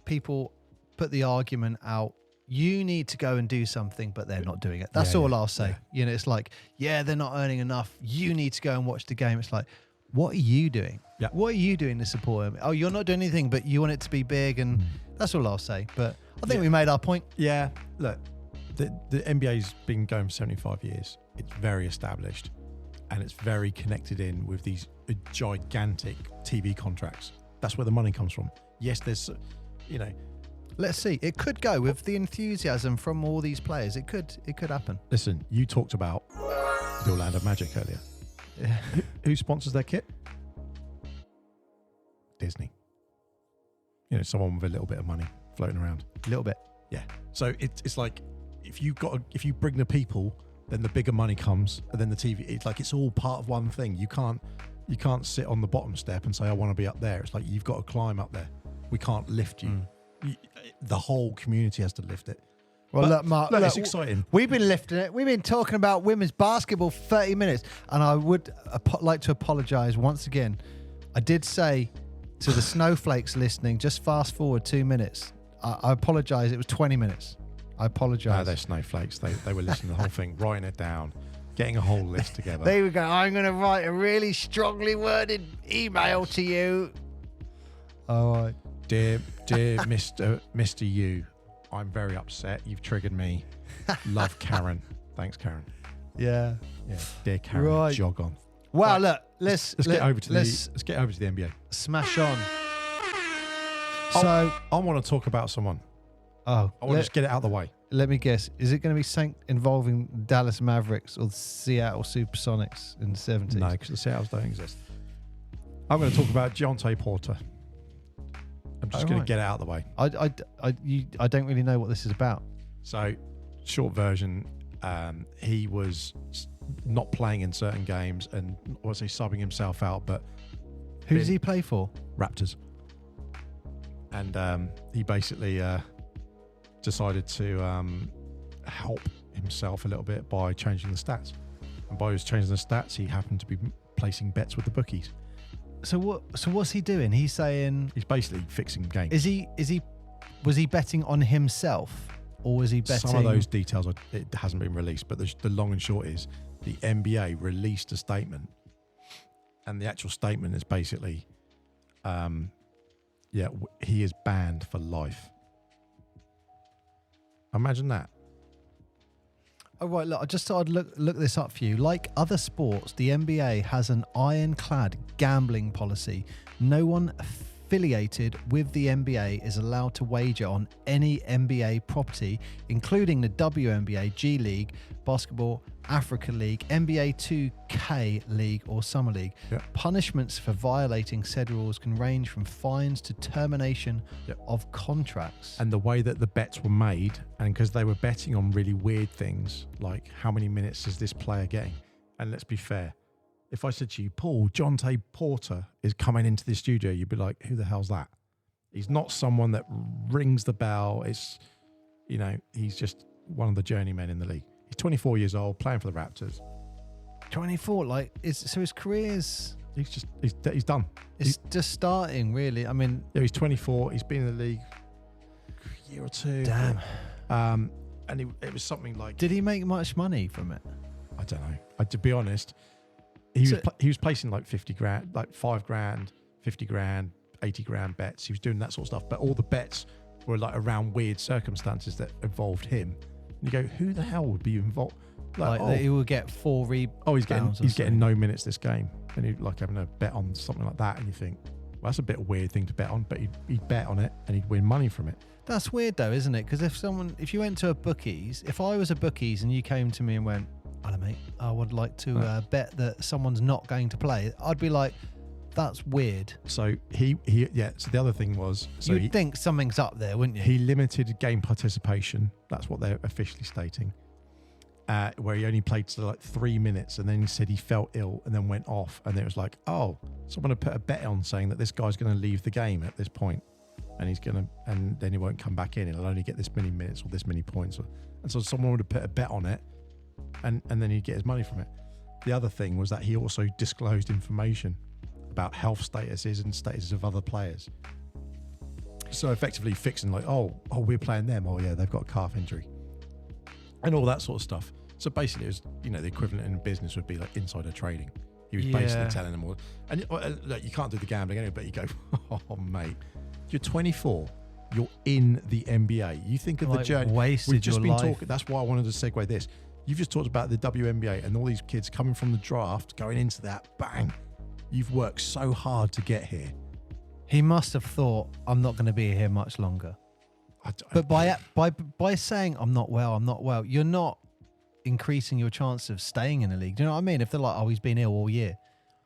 people put the argument out, you need to go and do something, but they're not doing it. That's all I'll say. Yeah. It's like, they're not earning enough. You need to go and watch the game. It's like, what are you doing? Yeah. What are you doing to support him? Oh, you're not doing anything, but you want it to be big, and that's all I'll say. But I think we made our point. Yeah. Look, the NBA's been going for 75 years. It's very established, and it's very connected in with these gigantic TV contracts. That's where the money comes from. Yes, there's, Let's see. It could go with the enthusiasm from all these players. It could happen. Listen, you talked about the Orlando Magic earlier. Yeah. Who sponsors their kit? Disney. Someone with a little bit of money floating around. A little bit. Yeah. So it's like if you bring the people, then the bigger money comes, and then the TV. It's like it's all part of one thing. You can't sit on the bottom step and say I want to be up there. It's like you've got to climb up there. We can't lift you. The whole community has to lift it. Well, look, Mark, it's exciting. We've been lifting it. We've been talking about women's basketball for 30 minutes, and I would like to apologise once again. I did say to the snowflakes listening, just fast forward 2 minutes. I apologise. It was 20 minutes. I apologise. No, they're snowflakes. They were listening to the whole thing, writing it down, getting a whole list together. There we go. I'm going to write a really strongly worded email to you. All right. Dear Mr. U, I'm very upset. You've triggered me. Love, Karen. Thanks, Karen. Yeah. Dear Karen, Right. jog on. Wow, Right. look, let's get over to the NBA. smash on. So I want to talk about someone. I I want to just get it out of the way. Let me guess. Is it going to be something involving Dallas Mavericks or the Seattle Supersonics in the 70s? No, because the Seattles don't exist. I'm going to talk about Deontay Porter. I'm just going to get it out of the way. I don't really know what this is about. So, short version, he was not playing in certain games and I won't say subbing himself out, but Who does he play for? Raptors. And he basically decided to help himself a little bit by changing the stats. And by his changing the stats, he happened to be placing bets with the bookies. what's he doing? He's saying he's basically fixing games. Was he betting on himself, or was he betting? Some of those details it hasn't been released, but the long and short is the NBA released a statement, and the actual statement is basically, he is banned for life. Imagine that. Oh, right, look, I just thought I'd look this up for you. Like other sports, the NBA has an ironclad gambling policy. No one affiliated with the NBA is allowed to wager on any NBA property, including the WNBA, G League, Basketball, Africa League, NBA 2K League, or Summer League. Yeah. Punishments for violating said rules can range from fines to termination Yeah. of contracts. And the way that the bets were made, and because they were betting on really weird things, like how many minutes is this player getting? And let's be fair, if I said to you, Paul, Jonte Porter is coming into the studio, you'd be like, who the hell's that? He's not someone that rings the bell. It's, he's just one of the journeymen in the league. He's 24 years old, playing for the Raptors. 24, so his career's... He's done. It's just starting, really. I mean... Yeah, he's 24. He's been in the league a year or two. Damn. And it was something like... Did he make much money from it? I don't know. To be honest, he was placing like 50 grand, like 5 grand, 50 grand, 80 grand bets. He was doing that sort of stuff. But all the bets were like around weird circumstances that involved him. And you go, who the hell would be involved? He will get 4 rebounds. He's getting no minutes this game. And he'd like having a bet on something like that. And you think, well, that's a bit of a weird thing to bet on. But he'd bet on it and he'd win money from it. That's weird though, isn't it? Because if you went to a bookies, if I was a bookies and you came to me and went, hello mate, I would like to bet that someone's not going to play, I'd be like, that's weird. So so the other thing was, you'd think something's up there, wouldn't you? He limited game participation. That's what they're officially stating. Where he only played to like 3 minutes, and then he said he felt ill and then went off. And it was like, oh, someone had put a bet on saying that this guy's going to leave the game at this point, and then he won't come back in. He'll only get this many minutes or this many points. And so someone would have put a bet on it, and then he'd get his money from it. The other thing was that he also disclosed information about health statuses and statuses of other players. So effectively fixing like, oh, we're playing them. Oh yeah, they've got a calf injury. And all that sort of stuff. So basically it was, the equivalent in business would be like insider trading. He was basically telling them all. And look, you can't do the gambling anyway, but you go, oh mate, you're 24. You're in the NBA. You think of the journey. We've just been talking. That's why I wanted to segue this. You've just talked about the WNBA and all these kids coming from the draft, going into that, bang. You've worked so hard to get here. He must have thought, I'm not going to be here much longer. But by saying I'm not well, you're not increasing your chance of staying in the league. Do you know what I mean? If they're like, oh, he's been ill all year.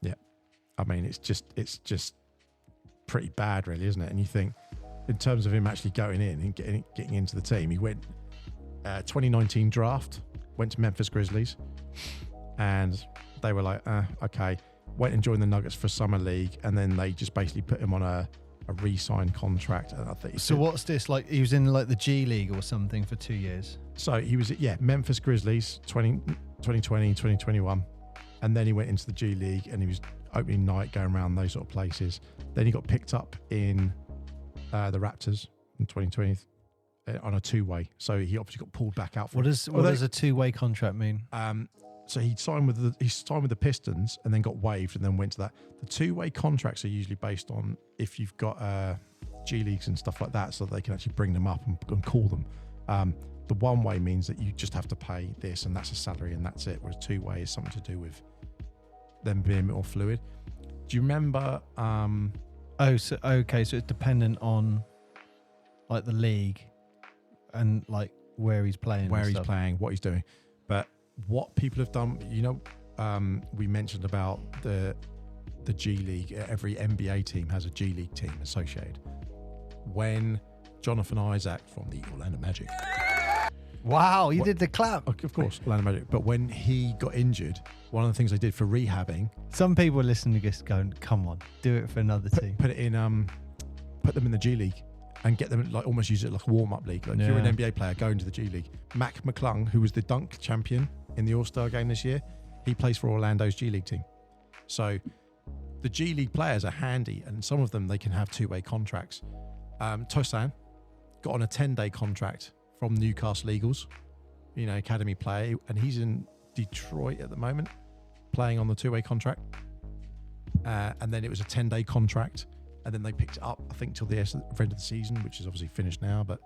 Yeah. I mean, it's just pretty bad, really, isn't it? And you think, in terms of him actually going in and getting into the team, he went 2019 draft, went to Memphis Grizzlies, and they were like, okay. Went and joined the Nuggets for Summer League, and then they just basically put him on a re-signed contract. And I think what's this, like he was in like the G League or something for 2 years? So he was at Memphis Grizzlies 2020, 2021, and then he went into the G League and he was opening night, going around those sort of places. Then he got picked up in the Raptors in 2020 on a 2-way. So he obviously got pulled back out. What does a 2-way contract mean? So he signed with the Pistons and then got waived and then went to that. The 2-way contracts are usually based on if you've got G leagues and stuff like that, so they can actually bring them up and call them. The 1-way means that you just have to pay this and that's a salary and that's it. Whereas 2-way is something to do with them being a bit more fluid. Do you remember? So it's dependent on like the league and like where he's playing, what he's doing, but. What people have done, we mentioned about the G League. Every NBA team has a G League team associated. When Jonathan Isaac from the Orlando Magic. Wow, you did the clap. Of course, Orlando Magic. But when he got injured, one of the things they did for rehabbing. Some people listening to this going, come on, do it for another team. Put them in the G League. And get them like almost use it like a warm-up league. Like if you're an NBA player, go into the G League. Mac McClung, who was the dunk champion in the All-Star game this year, he plays for Orlando's G League team. So the G League players are handy, and some of them they can have two-way contracts. Tosan got on a 10-day contract from Newcastle Eagles, academy player, and he's in Detroit at the moment, playing on the two-way contract. And then it was a 10-day contract, and then they picked it up, I think, till the end of the season, which is obviously finished now. But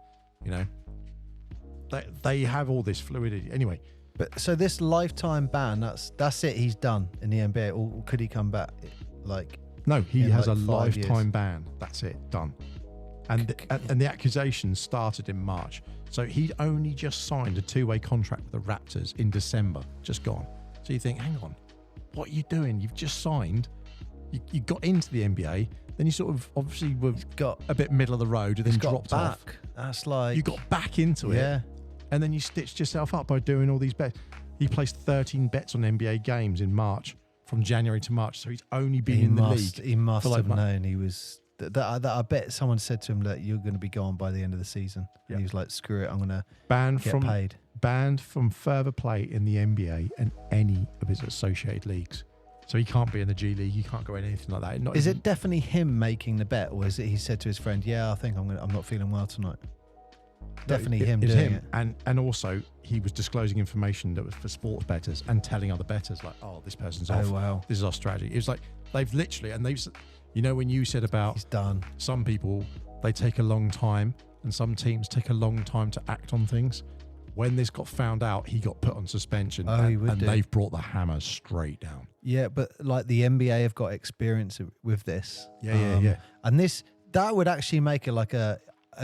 they have all this fluidity anyway. But so this lifetime ban, that's it. He's done in the NBA, or could he come back? No, he has a 5 lifetime years. ban. That's it, done. And the accusations started in March. So he'd only just signed a two-way contract with the Raptors in December, just gone. So you think, hang on, what are you doing? You've just signed. You got into the NBA, then you sort of obviously were a bit middle of the road and then dropped off. That's like... You got back into it. And then you stitched yourself up by doing all these bets. He placed 13 bets on NBA games in March, from January to March. So he's only been in the league. He must have known he was... That I bet someone said to him that you're going to be gone by the end of the season. And he was like, screw it, I'm going to get paid. Banned from further play in the NBA and any of his associated leagues. So he can't be in the G League. He can't go in anything like that. Is it definitely him making the bet, or is it he said to his friend, "Yeah, I think I'm not feeling well tonight"? Definitely him doing it. And also he was disclosing information that was for sports bettors and telling other bettors like, "Oh, this person's off. Wow. This is our strategy." It was like they've literally, and they've, when you said about he's done. Some people, they take a long time, and some teams take a long time to act on things. When this got found out, he got put on suspension, and they've brought the hammer straight down. Yeah, but like the NBA have got experience with this. Yeah. And that would actually make it like a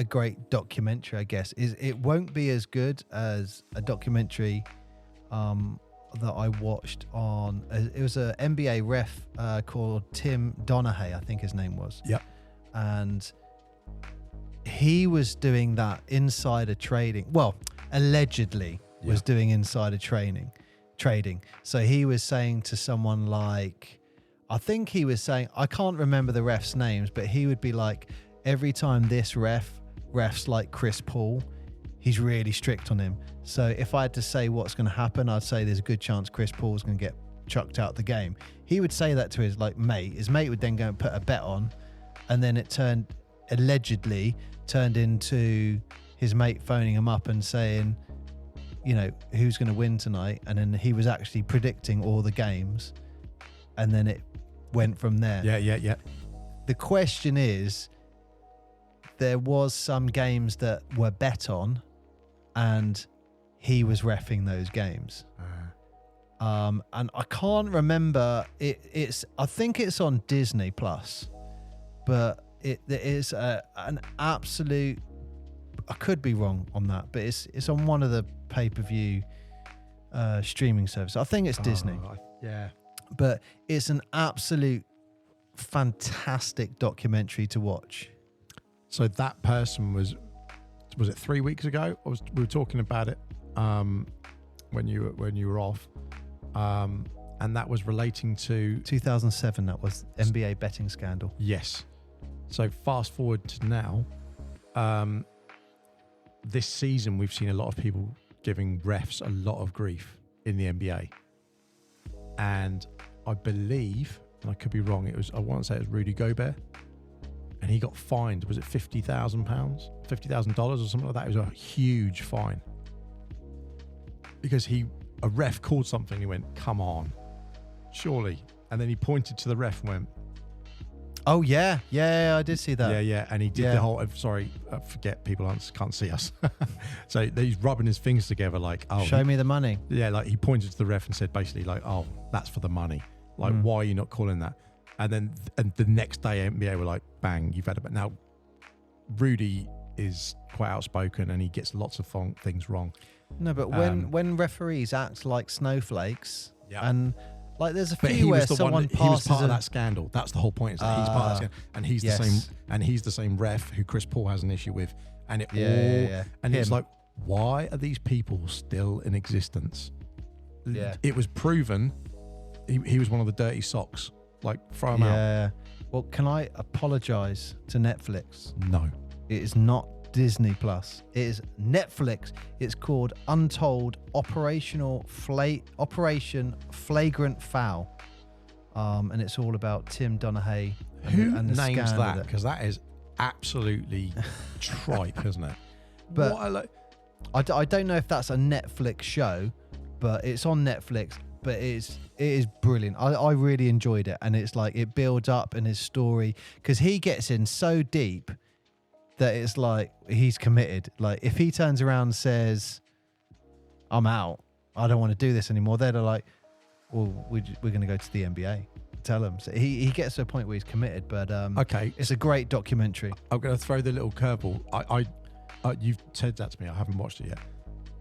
great documentary, I guess. It won't be as good as a documentary that I watched on. It was an NBA ref called Tim Donaghy, I think his name was. Yep. And he was doing that insider trading. Well, allegedly was doing insider trading. So he was saying to someone like, I think he was saying, I can't remember the refs' names, but he would be like, every time this refs like Chris Paul, he's really strict on him. So if I had to say what's going to happen, I'd say there's a good chance Chris Paul's going to get chucked out the game. He would say that to his mate. His mate would then go and put a bet on, and then it allegedly turned into his mate phoning him up and saying, who's going to win tonight? And then he was actually predicting all the games, and then it went from there. Yeah. The question is, there was some games that were bet on, and he was reffing those games. And I can't remember. I think it's on Disney Plus, but it is an absolute. I could be wrong on that, but it's on one of the pay-per-view streaming services. I think it's Disney. Yeah. But it's an absolute fantastic documentary to watch. So that person was it 3 weeks ago? We were talking about it when you were off, and that was relating to 2007. That was NBA betting scandal. Yes. So fast forward to now. This season, we've seen a lot of people giving refs a lot of grief in the NBA, and I believe, and I could be wrong, I want to say it was Rudy Gobert, and he got fined. Was it £50,000, $50,000 or something like that? It was a huge fine because a ref called something. He went, "Come on, surely," and then he pointed to the ref and went, "Oh yeah, I did see that." Yeah, and he did the whole. Sorry, I forget people can't see us. So he's rubbing his fingers together like, "Oh, show me the money." Yeah, like he pointed to the ref and said basically like, "Oh, that's for the money. Like, why are you not calling that?" And then the next day, NBA were like, "Bang, you've had a bet." Now, Rudy is quite outspoken and he gets lots of things wrong. No, but when referees act like snowflakes, and like there's a but few where someone passes. He was part of that scandal. That's the whole point. Is that he's part of that scandal, and he's the same. And he's the same ref who Chris Paul has an issue with. And and it's like, why are these people still in existence? Yeah, it was proven he was one of the dirty socks. Like, throw him out. Yeah. Well, can I apologize to Netflix? No, it is not Disney Plus. It is Netflix. It's called Untold Operation Flagrant Foul. and it's all about Tim Donaghy. Who and the names scam that? with it. Because that is absolutely tripe, isn't it? But what I don't know if that's a Netflix show, but it's on Netflix. But it is brilliant. I really enjoyed it, and it's like it builds up in his story because he gets in so deep that it's like he's committed. Like if he turns around and says, "I'm out. I don't want to do this anymore," they're like, "Well, we're going to go to the NBA." Tell him. So he gets to a point where he's committed. But okay, it's a great documentary. I'm going to throw the little curveball. You've said that to me. I haven't watched it yet.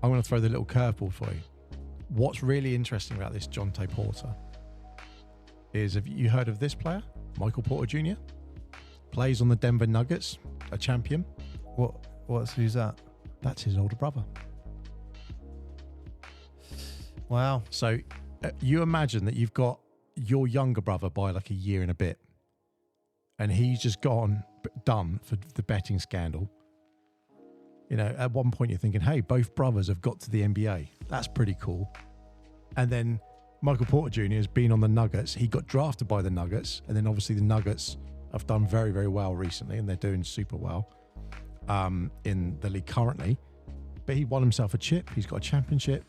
I'm going to throw the little curveball for you. What's really interesting about this Jonte Porter is, have you heard of this player? Michael Porter Jr. Plays on the Denver Nuggets, a champion. Who's that? That's his older brother. Wow. So you imagine that you've got your younger brother by like a year and a bit, and he's just done for the betting scandal. You know, at one point you're thinking, hey, both brothers have got to the NBA. That's pretty cool. And then Michael Porter Jr. has been on the Nuggets. He got drafted by the Nuggets. And then obviously the Nuggets have done very, very well recently, and they're doing super well in the league currently. But he won himself a chip. He's got a championship.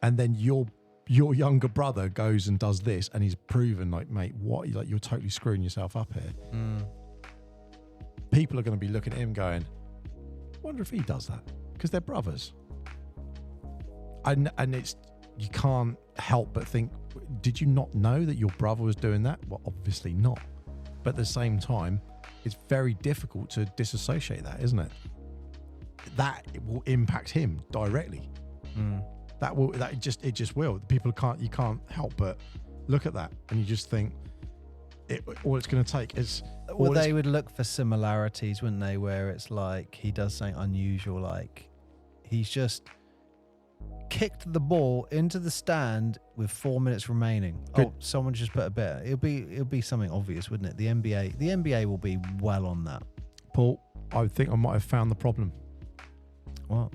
And then your younger brother goes and does this, and he's proven, like, mate, what? Like, you're totally screwing yourself up here. People are going to be looking at him going, wonder if he does that, because they're brothers. And it's, you can't help but think, did you not know that your brother was doing that? Well, obviously not. But at the same time, it's very difficult to disassociate that, isn't it? That will impact him directly. It just will. You can't help but look at that, and you just think all it's going to take is. Well, they would look for similarities, wouldn't they? Where it's like he does something unusual, like he's just kicked the ball into the stand with 4 minutes remaining. Good. Oh, someone just put a bet. It'll be something obvious, wouldn't it? The NBA will be well on that. Paul, I think I might have found the problem. What?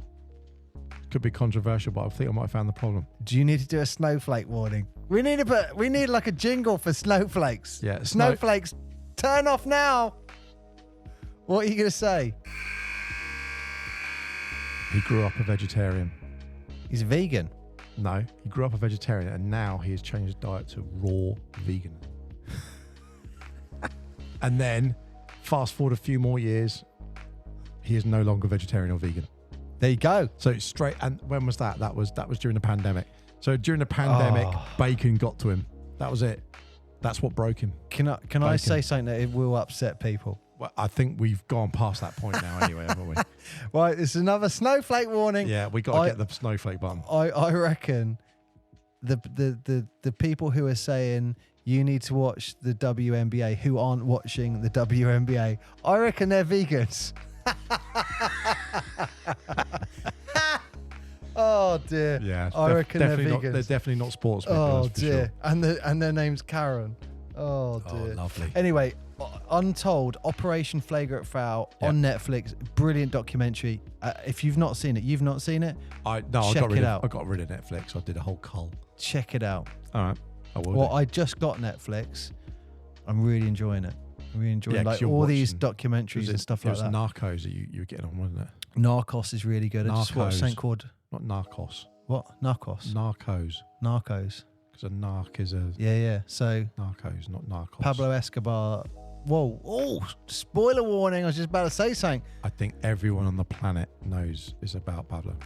Could be controversial, but I think I might have found the problem. Do you need to do a snowflake warning? We need like a jingle for snowflakes. Yeah, snowflakes. Turn off now. What are you going to say? He grew up a vegetarian. He's a vegan. No, he grew up a vegetarian, and now he has changed his diet to raw vegan. And then, fast forward a few more years, he is no longer vegetarian or vegan. There you go. So straight, and when was that? That was during the pandemic. So during the pandemic, bacon got to him. That was it. That's what broke him. Can I say something that it will upset people? Well, I think we've gone past that point now anyway, haven't we? Right, it's another snowflake warning. Yeah, we got to get the snowflake button. I reckon the people who are saying you need to watch the WNBA who aren't watching the WNBA, I reckon they're vegans. Oh dear. Yeah, I reckon they're vegans. They're definitely not sports people. Oh that's dear. for sure. And their name's Karen. Oh dear. Oh, lovely. Anyway, Untold, Operation Flagrant Foul on Netflix. Brilliant documentary. If you've not seen it, check it out. I got rid of Netflix. I did a whole cull. Check it out. All right. I will. Well, I just got Netflix. I'm really enjoying it. I'm really enjoying like all these documentaries and stuff like that. It was Narcos that you were getting on, wasn't it? Narcos is really good. I just watched something called... Not Narcos. What? Narcos? Narcos. Narcos. Because a narc is a... Yeah. So... Narcos, not Narcos. Pablo Escobar. Whoa. Oh, spoiler warning. I was just about to say something. I think everyone on the planet knows it's about Pablo.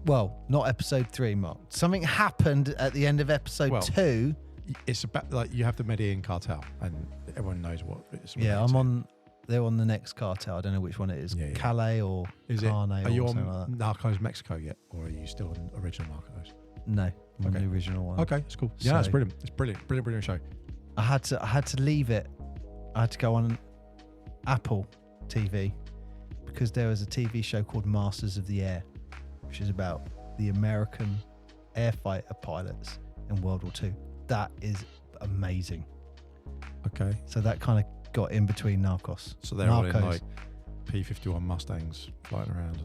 Well, not episode 3, Mark. Something happened at the end of episode 2. It's about, like, you have the Medellin cartel, and everyone knows what it's about. Yeah, they're on the next cartel. I don't know which one it is. Yeah. Calais or Carne or you something on like that. Narcos Mexico yet? Or are you still on original Narcos? No, I'm on the original one. Okay, it's cool. Yeah, that's brilliant. It's brilliant show. I had to leave it. I had to go on Apple TV because there was a TV show called Masters of the Air, which is about the American air fighter pilots in World War II. That is amazing. Okay. So that kind of got in between Narcos. So they're all in like P-51 Mustangs flying around.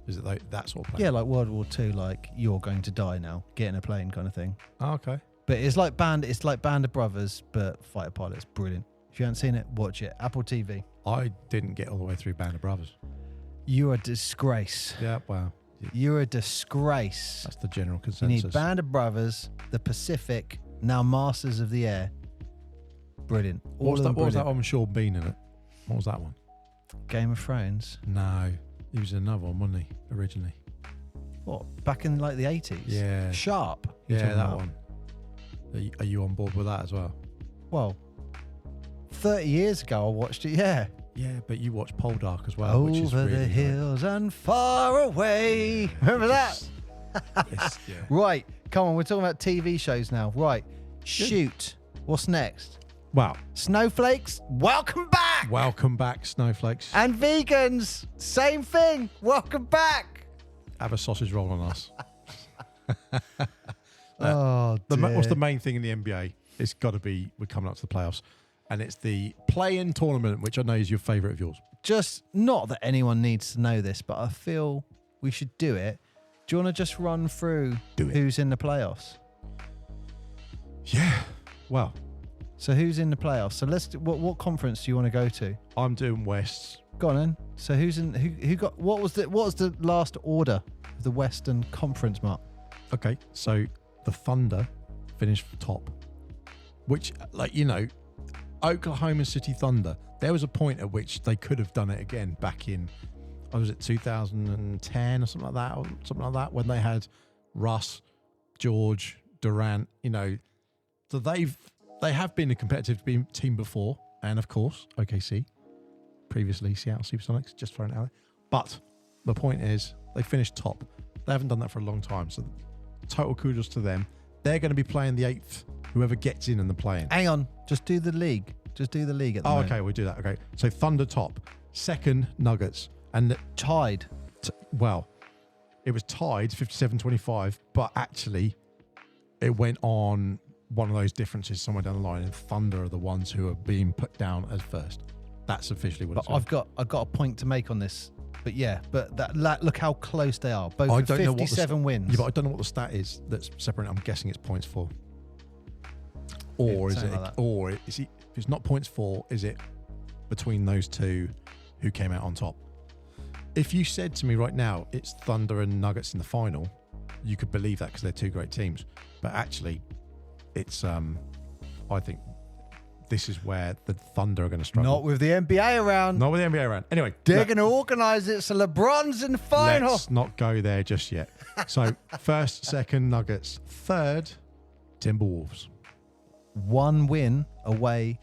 Is it like that sort of plane? Yeah, like World War II, like you're going to die now, get in a plane kind of thing. Oh, okay. But it's like Band of Brothers, but fighter pilots. Brilliant. If you haven't seen it, watch it. Apple TV. I didn't get all the way through Band of Brothers. You're a disgrace. Yeah, well. You're a disgrace. That's the general You consensus. need Band of Brothers, The Pacific, now Masters of the Air. Brilliant. What was that one with Sean Bean in it? What was that one? Game of Thrones. No. He was in another one, wasn't he, originally? What? Back in like the 80s? Yeah. Sharp. Yeah, that one. Are you on board with that as well? Well, 30 years ago I watched it, yeah. Yeah, but you watch Poldark as well, which is Over really the hills and far away. Remember that? Yeah. Right. Come on, we're talking about TV shows now. Right. Shoot. What's next? Wow. Snowflakes, welcome back. Welcome back, Snowflakes. And vegans, same thing. Welcome back. Have a sausage roll on us. Oh, dear. What's the main thing in the NBA? It's got to be, we're coming up to the playoffs. And it's the play-in tournament, which I know is your favourite of yours. Just not that anyone needs to know this, but I feel we should do it. Do you want to just run through who's in the playoffs? Yeah. Well. So who's in the playoffs? So let's. What conference do you want to go to? I'm doing Wests. Go on then. So who's in? Who got? What was the last order of the Western Conference, Mark? Okay, so the Thunder finished top, which, Oklahoma City Thunder. There was a point at which they could have done it again back in, was it 2010 or something like that, when they had Russ, George, Durant. So they have been a competitive team before, and of course OKC, previously Seattle Supersonics, just throwing it out there. But the point is, they finished top. They haven't done that for a long time, so total kudos to them. They're going to be playing the 8th, whoever gets in the play-in. Hang on, just do the league. Just do the league at the moment. Okay, we'll do that. Okay, so Thunder top, second Nuggets, and Tied. Well, it was tied 57-25, but actually it went on one of those differences somewhere down the line, and Thunder are the ones who are being put down as first. That's officially what it's I've got a point to make on this. But yeah, look how close they are. Both with 57 wins. Yeah, but I don't know what the stat is that's separating. I'm guessing it's points for. Or is it? Like or is it? If it's not points for, is it between those two who came out on top? If you said to me right now it's Thunder and Nuggets in the final, you could believe that because they're two great teams. But actually, it's I think this is where the Thunder are going to struggle. Not with the NBA around. Not with the NBA around. Anyway, they're going to organise it so LeBron's in the final. Let's not go there just yet. So first, second, Nuggets. Third, Timberwolves. 1 win away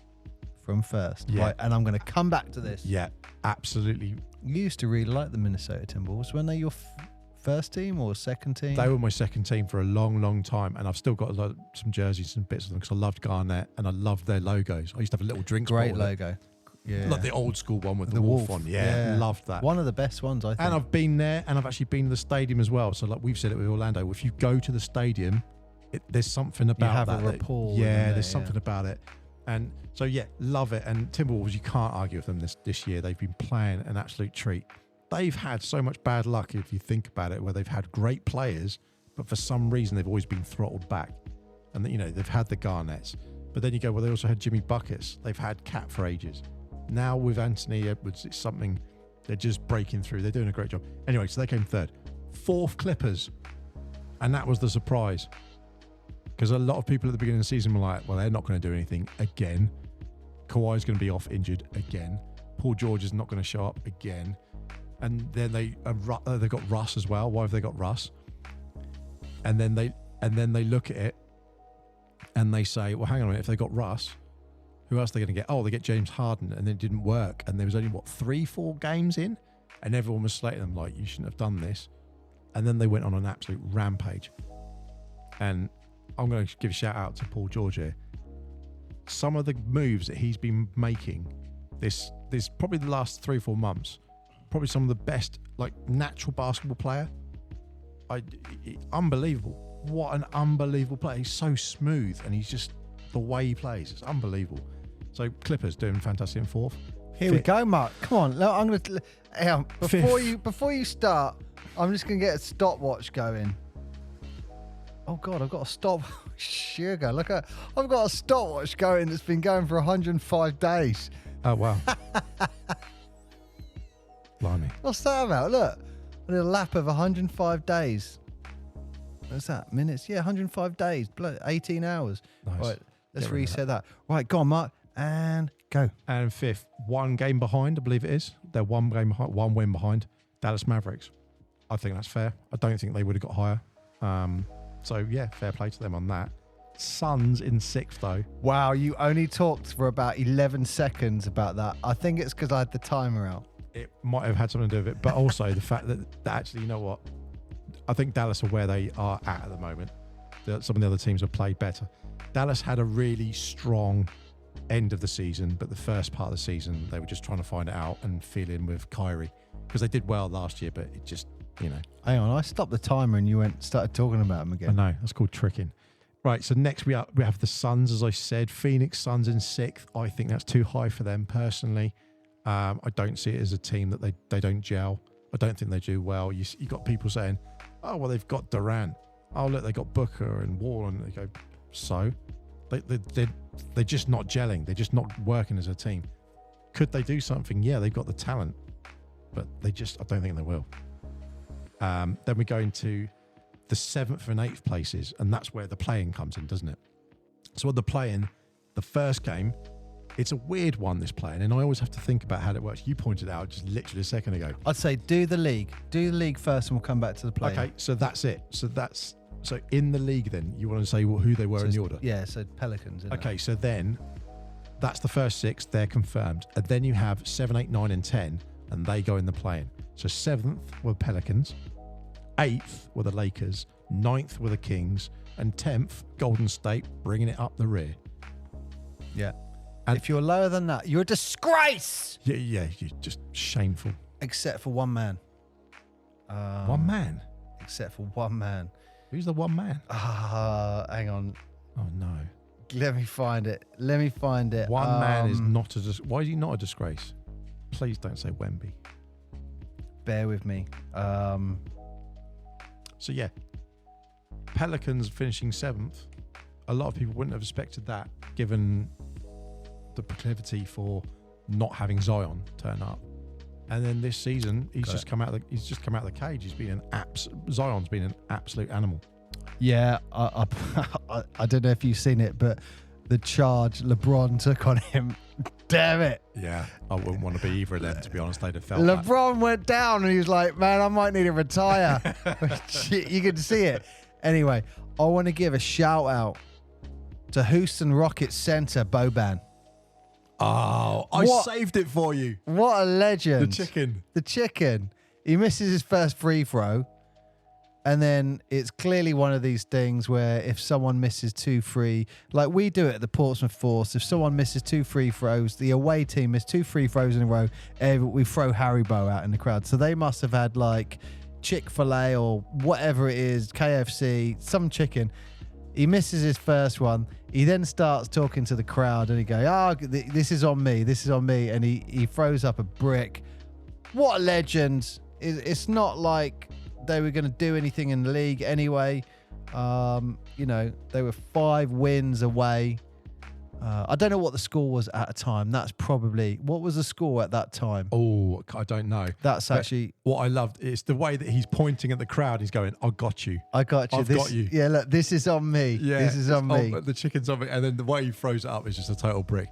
from first. Yeah. Right, and I'm going to come back to this. Yeah, absolutely. You used to really like the Minnesota Timberwolves. Weren't they your first team or second team? They were my second team for a long, long time, and I've still got some jerseys and bits of them because I loved Garnett and I loved their logos. I used to have a little drinks Great bottle logo. Yeah. Like the old school one with the wolf on. Yeah, loved that. One of the best ones, I think. And I've been there, and I've actually been to the stadium as well. So like we've said it with Orlando, if you go to the stadium, there's something about you have that. A rapport There's something about it. And so, yeah, love it. And Timberwolves, you can't argue with them this year. They've been playing an absolute treat. They've had so much bad luck, if you think about it, where they've had great players, but for some reason they've always been throttled back. And, they've had the Garnets. But then you go, well, they also had Jimmy Buckets. They've had Cat for ages. Now with Anthony Edwards, it's something they're just breaking through. They're doing a great job. Anyway, so they came third. Fourth, Clippers. And that was the surprise. Because a lot of people at the beginning of the season were like, well, they're not going to do anything again. Kawhi's going to be off injured again. Paul George is not going to show up again. And then they've got Russ as well. Why have they got Russ? And then they look at it and they say, well, hang on a minute. If they got Russ, who else are they going to get? Oh, they get James Harden, and then it didn't work. And there was only 3-4 games in, and everyone was slating them like, you shouldn't have done this. And then they went on an absolute rampage. And I'm going to give a shout out to Paul George here. Some of the moves that he's been making this probably the last 3-4 months, probably some of the best natural basketball player. Unbelievable. What an unbelievable player. He's so smooth, and he's just the way he plays. It's unbelievable. So Clippers doing fantastic in fourth. Here we go, Mark. Come on. Look, I'm going to before you start, I'm just going to get a stopwatch going. Oh God, I've got a stop. sugar. Look at, I've got a stopwatch going that's been going for 105 days. Oh, wow. Blimey. What's that about? Look, I did a lap of 105 days. What's that? Minutes? Yeah, 105 days. 18 hours. Nice. Right, let's Get rid of reset that. Right, go on, Mark. And go. And fifth, one game behind, I believe it is. They're one game behind, one win behind Dallas Mavericks. I think that's fair. I don't think they would have got higher. So, yeah, fair play to them on that. Suns in sixth, though. Wow, you only talked for about 11 seconds about that. I think it's because I had the timer out. It might have had something to do with it, but also the fact that actually, you know what? I think Dallas are where they are at the moment. Some of the other teams have played better. Dallas had a really strong end of the season, but the first part of the season, they were just trying to find it out and feel in with Kyrie because they did well last year, but it just, you know. Hang on, I stopped the timer and you started talking about them again. I know, that's called tricking. Right, so next we have the Suns, as I said. Phoenix Suns in sixth. I think that's too high for them personally. I don't see it as a team that they don't gel. I don't think they do well. You got people saying, oh, well, they've got Durant. Oh, look, they got Booker and Wall. And they go, so? They're just not gelling. They're just not working as a team. Could they do something? Yeah, they've got the talent. But I don't think they will. Then we go into the 7th and 8th places, and that's where the play-in comes in, doesn't it? So on the play-in, the first game, it's a weird one, this play-in, and I always have to think about how it works. You pointed out just literally a second ago. I'd say do the league first, and we'll come back to the play-in. Okay, so that's it. So in the league, then you want to say who they were in the order? Yeah, so Pelicans. Okay, so then that's the first 6. They're confirmed, and then you have 7, 8, 9, and 10, and they go in the play-in. So 7th were Pelicans, 8th were the Lakers, 9th were the Kings, and 10th Golden State, bringing it up the rear. Yeah. And if you're lower than that, you're a disgrace. Yeah, you're just shameful. Except for one man. One man? Except for one man. Who's the one man? Hang on. Oh, no. Let me find it. One man is not why is he not a disgrace? Please don't say Wemby. Bear with me. So, yeah. Pelicans finishing 7th. A lot of people wouldn't have expected that, given the proclivity for not having Zion turn up. And then this season, he's just come out of the cage. Zion's been an absolute animal. Yeah, I don't know if you've seen it, but the charge LeBron took on him, damn it. Yeah, I wouldn't want to be either of them, to be honest. They'd have felt LeBron went down and he was like, man, I might need to retire. You can see it. Anyway, I want to give a shout out to Houston Rockets center Boban. Oh, I saved it for you. What a legend. The chicken. He misses his first free throw. And then it's clearly one of these things where if someone misses 2 free, like we do it at the Portsmouth Force, if someone misses 2 free throws, the away team misses 2 free throws in a row, we throw Haribo out in the crowd. So they must have had like Chick-fil-A or whatever it is, KFC, some chicken. He misses his first one. He then starts talking to the crowd and he goes, this is on me. And he throws up a brick. What a legend. It's not like they were going to do anything in the league anyway. They were 5 wins away. I don't know what the score was at a time. That's probably... What was the score at that time? Oh, I don't know. That's actually... What I loved is the way that he's pointing at the crowd. He's going, I got you. I've got you. Yeah, look, this is on me. Yeah, this is on me. The chicken's on me. And then the way he throws it up is just a total brick.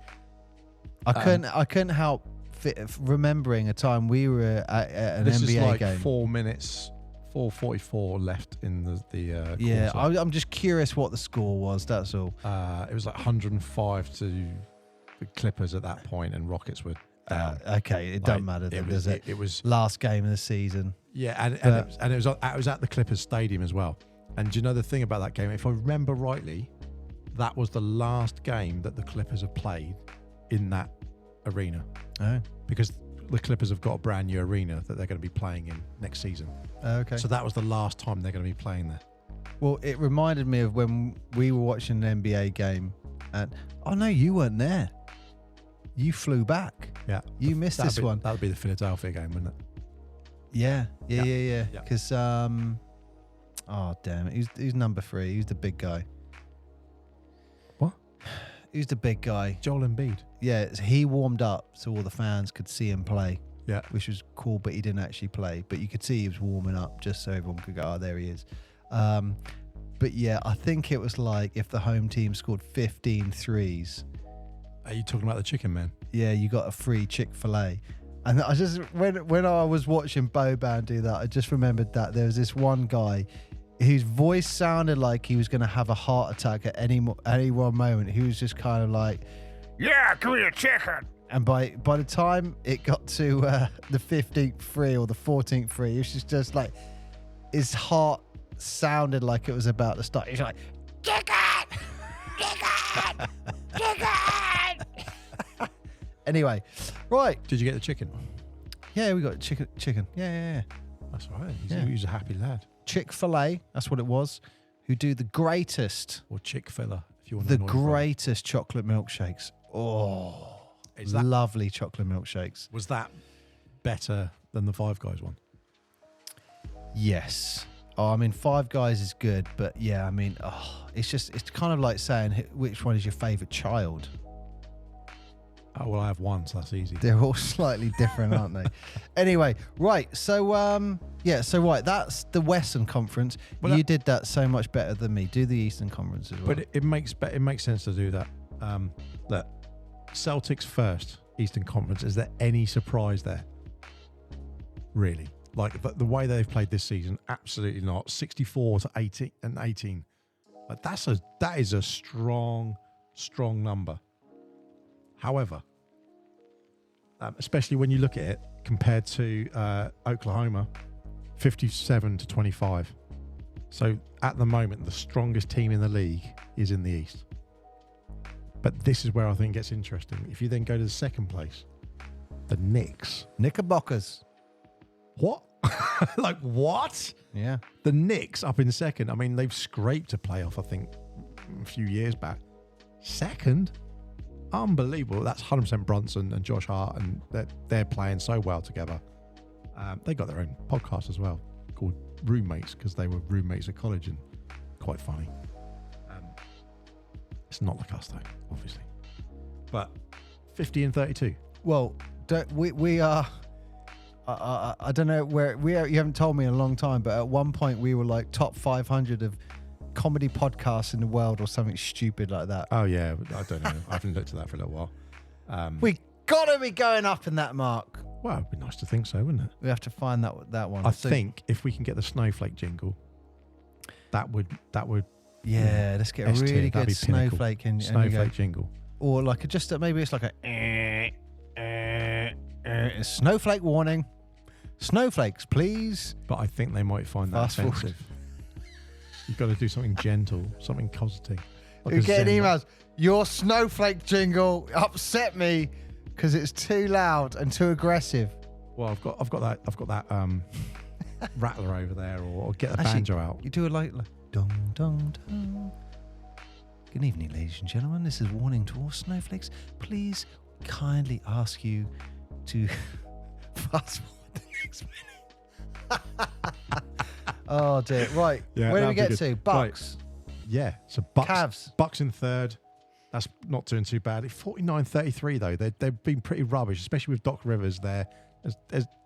I couldn't help remembering a time we were at an this NBA is like game. 4 minutes... 4:44 left in the yeah, quarter. I'm just curious what the score was, that's all. It was like 105 to the Clippers at that point, and Rockets were down. Okay, it doesn't matter then, does it? It was last game of the season. Yeah, and it was at the Clippers stadium as well. And do you know the thing about that game? If I remember rightly, that was the last game that the Clippers have played in that arena. Oh. Because the Clippers have got a brand new arena that they're going to be playing in next season. Okay. So that was the last time they're going to be playing there. Well, it reminded me of when we were watching an NBA game and, oh no, you weren't there. You flew back. Yeah. You missed this one. That would be the Philadelphia game, wouldn't it? Yeah. Because, oh damn it. He's number 3. He's the big guy. Who's the big guy? Joel Embiid. Yeah, he warmed up so all the fans could see him play. Yeah. Which was cool, but he didn't actually play. But you could see he was warming up just so everyone could go, oh, there he is. But yeah, I think it was like if the home team scored 15 threes. Are you talking about the chicken man? Yeah, you got a free Chick-fil-A. And I just, when I was watching Boban do that, I just remembered that there was this one guy whose voice sounded like he was going to have a heart attack at any one moment. He was just kind of like, yeah, give me a chicken. And by the time it got to the 15th free or the 14th free, it was just like his heart sounded like it was about to start. He's like, chicken, chicken, chicken. Anyway, right. Did you get the chicken? Yeah, we got chicken. Yeah. That's all right. He was a happy lad. Chick-fil-A, that's what it was, who do the greatest. Or Chick-fil-A, if you want The to know. greatest chocolate milkshakes. Oh, lovely chocolate milkshakes. Was that better than the Five Guys one? Yes. Oh, I mean, Five Guys is good, but yeah, I mean, it's kind of like saying which one is your favourite child. Oh, well, I have one, so that's easy. They're all slightly different, aren't they? Anyway, right. So, right. That's the Western Conference. Well, you did that so much better than me. Do the Eastern Conference as well. But it makes sense to do that. That Celtics first, Eastern Conference. Is there any surprise there? Really? Like the way they've played this season, absolutely not. 64 to 18. Like that is a strong number. However, especially when you look at it compared to Oklahoma, 57 to 25. So at the moment, the strongest team in the league is in the East. But this is where I think it gets interesting. If you then go to the second place, the Knicks. Knickerbockers. What? Like what? Yeah. The Knicks up in second. I mean, they've scraped a playoff, I think, a few years back. Second? Unbelievable. That's 100% Brunson and Josh Hart, and they're playing so well together. They got their own podcast as well called Roommates, because they were roommates at college, and quite funny. It's not like us though, obviously. But 50 and 32. Well, we are. I don't know where we are. You haven't told me in a long time, but at one point we were like top 500 of comedy podcasts in the world or something stupid like that. Oh yeah, I don't know. I haven't looked at that for a little while. We gotta be going up in that mark. Well, it'd be nice to think so, wouldn't it? We have to find that one. I think if we can get the snowflake jingle, that would. Yeah, let's get a S-tier, really that'd good be pinnacle. snowflake Jingle. Or like maybe it's like a snowflake warning. Snowflakes, please. But I think they might find that offensive. You've got to do something gentle, something cosseting. Like You're getting emails. Your snowflake jingle upset me because it's too loud and too aggressive. Well, I've got that rattler over there, or get the banjo out. You do it like dong dong dong. Good evening, ladies and gentlemen. This is warning to all snowflakes. Please kindly ask you to fast forward the next minute. Oh dear. Right. Yeah, where do we get to? Bucks. Right. Yeah. So Bucks. Cavs. Bucks in third. That's not doing too bad. 49-33 though. They've been pretty rubbish, especially with Doc Rivers there.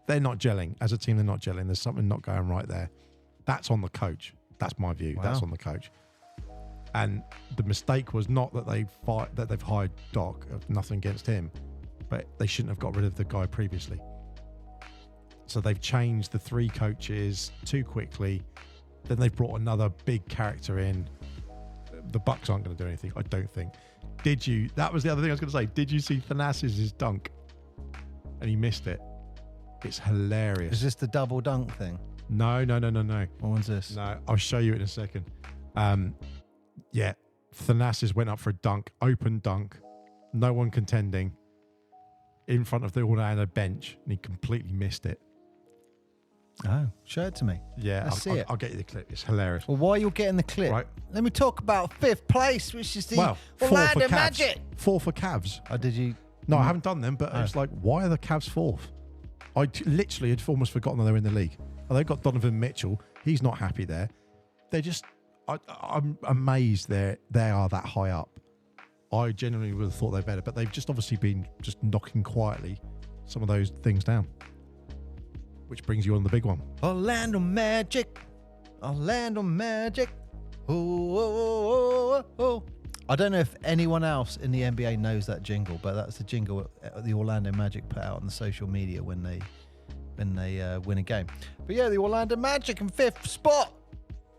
They're not gelling. As a team, they're not gelling. There's something not going right there. That's on the coach. That's my view. Wow. That's on the coach. And the mistake was not that they've hired Doc. Nothing against him, but they shouldn't have got rid of the guy previously. So they've changed the three coaches too quickly. Then they've brought another big character in. The Bucks aren't going to do anything, I don't think. That was the other thing I was going to say. Did you see Thanasis' dunk? And he missed it. It's hilarious. Is this the double dunk thing? No. What one's this? No, I'll show you in a second. Yeah, Thanasis went up for a dunk, open dunk, no one contending, in front of the Orlando bench, and he completely missed it. Oh, show it to me. Yeah, Let's see it. I'll get you the clip. It's hilarious. Well, while you're getting the clip, Right. let me talk about fifth place, which is the four Orlando for Cavs. Magic. 4 for Cavs. Oh, did you? No, I haven't done them, but Oh. it's like, why are the Cavs 4th? I literally had almost forgotten that they were in the league. Oh, they've got Donovan Mitchell. He's not happy there. They're just, I'm amazed they are that high up. I genuinely would have thought they're better, but they've just obviously been just knocking quietly some of those things down. Which brings you on the big one. Orlando Magic. Orlando Magic. Oh, oh, oh, oh. I don't know if anyone else in the NBA knows that jingle, but that's the jingle the Orlando Magic put out on the social media when they win a game. But yeah, the Orlando Magic in 5th spot.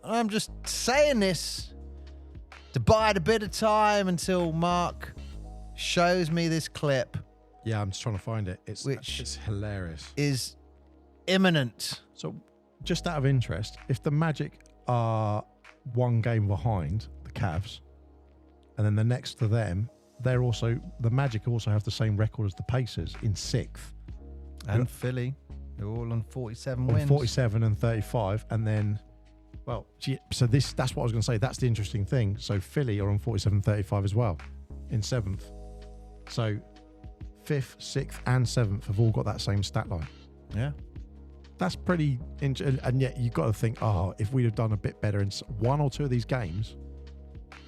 I'm just saying this to bide a bit of time until Mark shows me this clip. Yeah, I'm just trying to find it. It's hilarious. Is imminent. So, just out of interest, if the Magic are one game behind the Cavs, and then the next to them, the Magic also have the same record as the Pacers in 6th. And Philly, they're all on 47 wins. 47 and 35, and then, well, so that's what I was going to say. That's the interesting thing. So Philly are on 47 and 35 as well, in 7th. So 5th, 6th, and 7th have all got that same stat line. Yeah. That's pretty interesting. And yet you've got to think, if we'd have done a bit better in one or two of these games,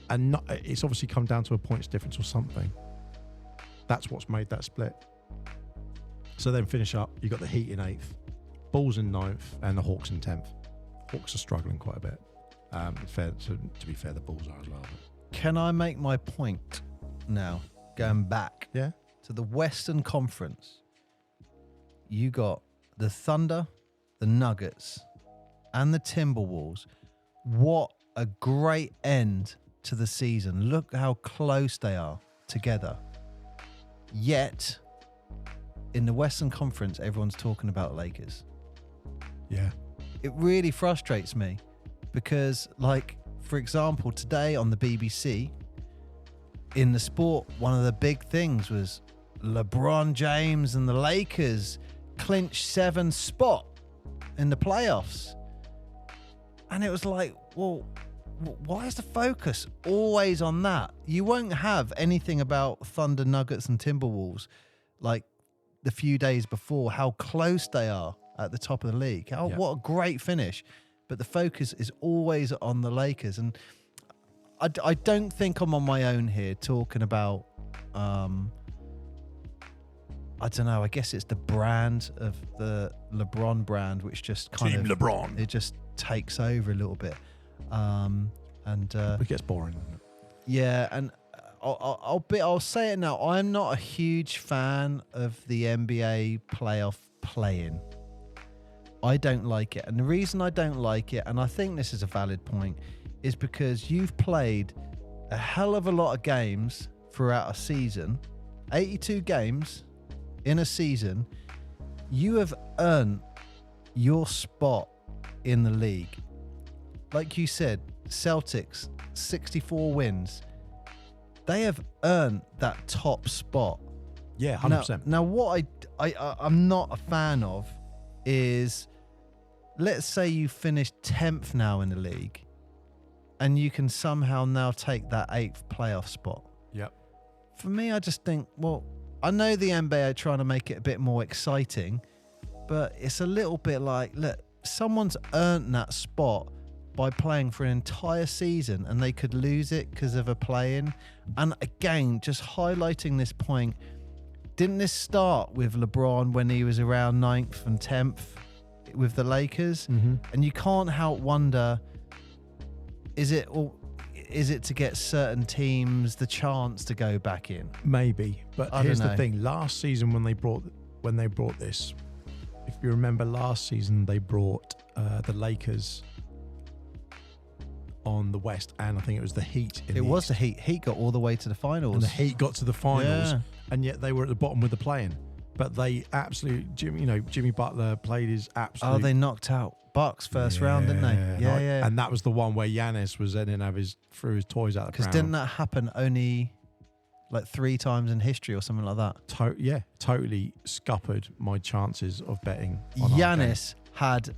and it's obviously come down to a points difference or something. That's what's made that split. So then finish up. You've got the Heat in 8th, Bulls in 9th, and the Hawks in 10th. Hawks are struggling quite a bit. To be fair, the Bulls are as well. Can I make my point now? Going back to the Western Conference, you got the Thunder, the Nuggets, and the Timberwolves. What a great end to the season. Look how close they are together. Yet, in the Western Conference, everyone's talking about Lakers. Yeah. It really frustrates me because, for example, today on the BBC, in the sport, one of the big things was LeBron James and the Lakers clinch 7th spot in the playoffs. And it was like, well, why is the focus always on that? You won't have anything about Thunder, Nuggets, and Timberwolves like the few days before, how close they are at the top of the league. What a great finish. But the focus is always on the Lakers. And I don't think I'm on my own here talking about, I don't know, I guess it's the brand of the LeBron brand, which just Team LeBron. It just takes over a little bit. It gets boring, doesn't it? Yeah, and I'll say it now. I'm not a huge fan of the NBA playoff play-in. I don't like it. And the reason I don't like it, and I think this is a valid point, is because you've played a hell of a lot of games throughout a season, 82 games in a season. You have earned your spot in the league. Like you said, Celtics, 64 wins. They have earned that top spot. Yeah, 100%. Now what I'm not a fan of is, let's say you finish 10th now in the league and you can somehow now take that 8th playoff spot. Yep. For me, I just think, well, I know the NBA are trying to make it a bit more exciting, but it's a little bit like, look, someone's earned that spot by playing for an entire season and they could lose it because of a play-in. And again, just highlighting this point, didn't this start with LeBron when he was around 9th and 10th with the Lakers? Mm-hmm. And you can't help wonder, is it to get certain teams the chance to go back in? Maybe, but here's the thing. Last season when they brought this, if you remember last season, they brought the Lakers on the West, and I think it was the Heat. It was the Heat. Heat got all the way to the finals. And the Heat got to the finals, yeah. And yet they were at the bottom with the play-in. But they absolutely, Jimmy Butler played his absolute. Oh, they knocked out Bucks first round, didn't they? Yeah. And that was the one where Giannis was then threw his toys out the Because didn't that happen only like 3 times in history or something like that? Totally scuppered my chances of betting on Giannis had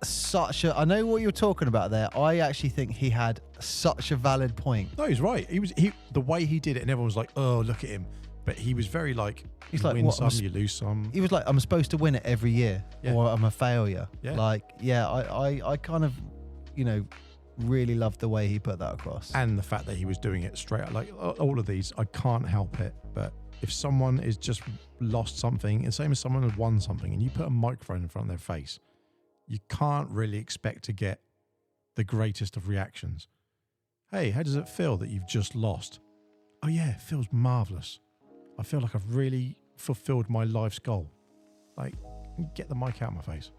such a, I know what you're talking about there. I actually think he had such a valid point. No, he's right. He the way he did it, and everyone was like, "Oh, look at him." But he was very like, he's you like, win what, some, you lose some. He was like, I'm supposed to win it every year, or I'm a failure. Yeah. Like, I kind of, really loved the way he put that across. And the fact that he was doing it straight, like all of these, I can't help it. But if someone is just lost something, and same as someone has won something, and you put a microphone in front of their face, you can't really expect to get the greatest of reactions. Hey, how does it feel that you've just lost? Oh yeah, it feels marvellous. I feel like I've really fulfilled my life's goal. Like, get the mic out of my face.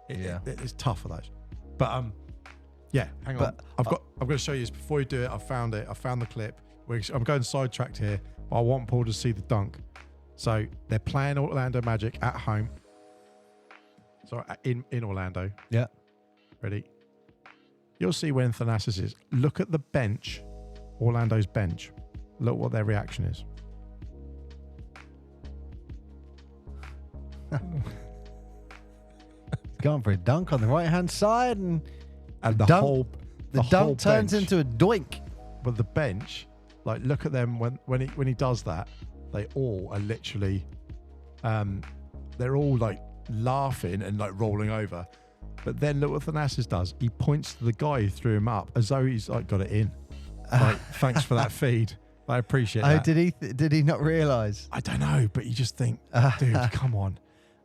It's tough for those. But yeah, hang on. I'm going to show you this before you do it. I found the clip. I'm going sidetracked here, but I want Paul to see the dunk. So they're playing Orlando Magic at home. So in Orlando. Yeah. Ready? You'll see when Thanasis is. Look at the bench, Orlando's bench. Look what their reaction is. Going for a dunk on the right-hand side, and the dunk turns into a doink. But the bench, like, look at them when he does that. They all are literally, they're all like laughing and like rolling over. But then look what Thanasis does. He points to the guy who threw him up as though he's like got it in. Like, thanks for that feed. I appreciate that. Did he not realise? I don't know, but you just think, dude, come on.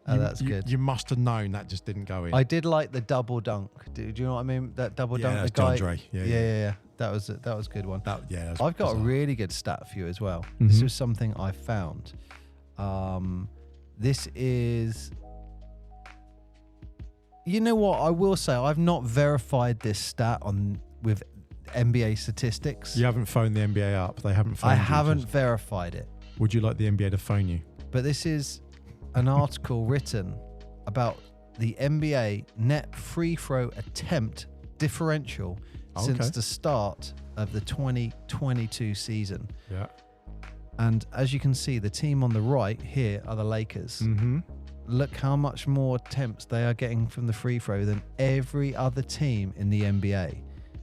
That's good. You must have known that just didn't go in. I did like the double dunk. Do you know what I mean? That double dunk. That's the guy. John Dre. Yeah. That was a good one. I've got a really good stat for you as well. Mm-hmm. This was something I found. This is. You know what? I will say I've not verified this stat with NBA statistics. You haven't phoned the NBA up. They haven't phoned you. I haven't verified it. Would you like the NBA to phone you? But this is an article written about the NBA net free throw attempt differential since the start of the 2022 season. Yeah. And as you can see, the team on the right here are the Lakers. Mm-hmm. Look how much more attempts they are getting from the free throw than every other team in the NBA.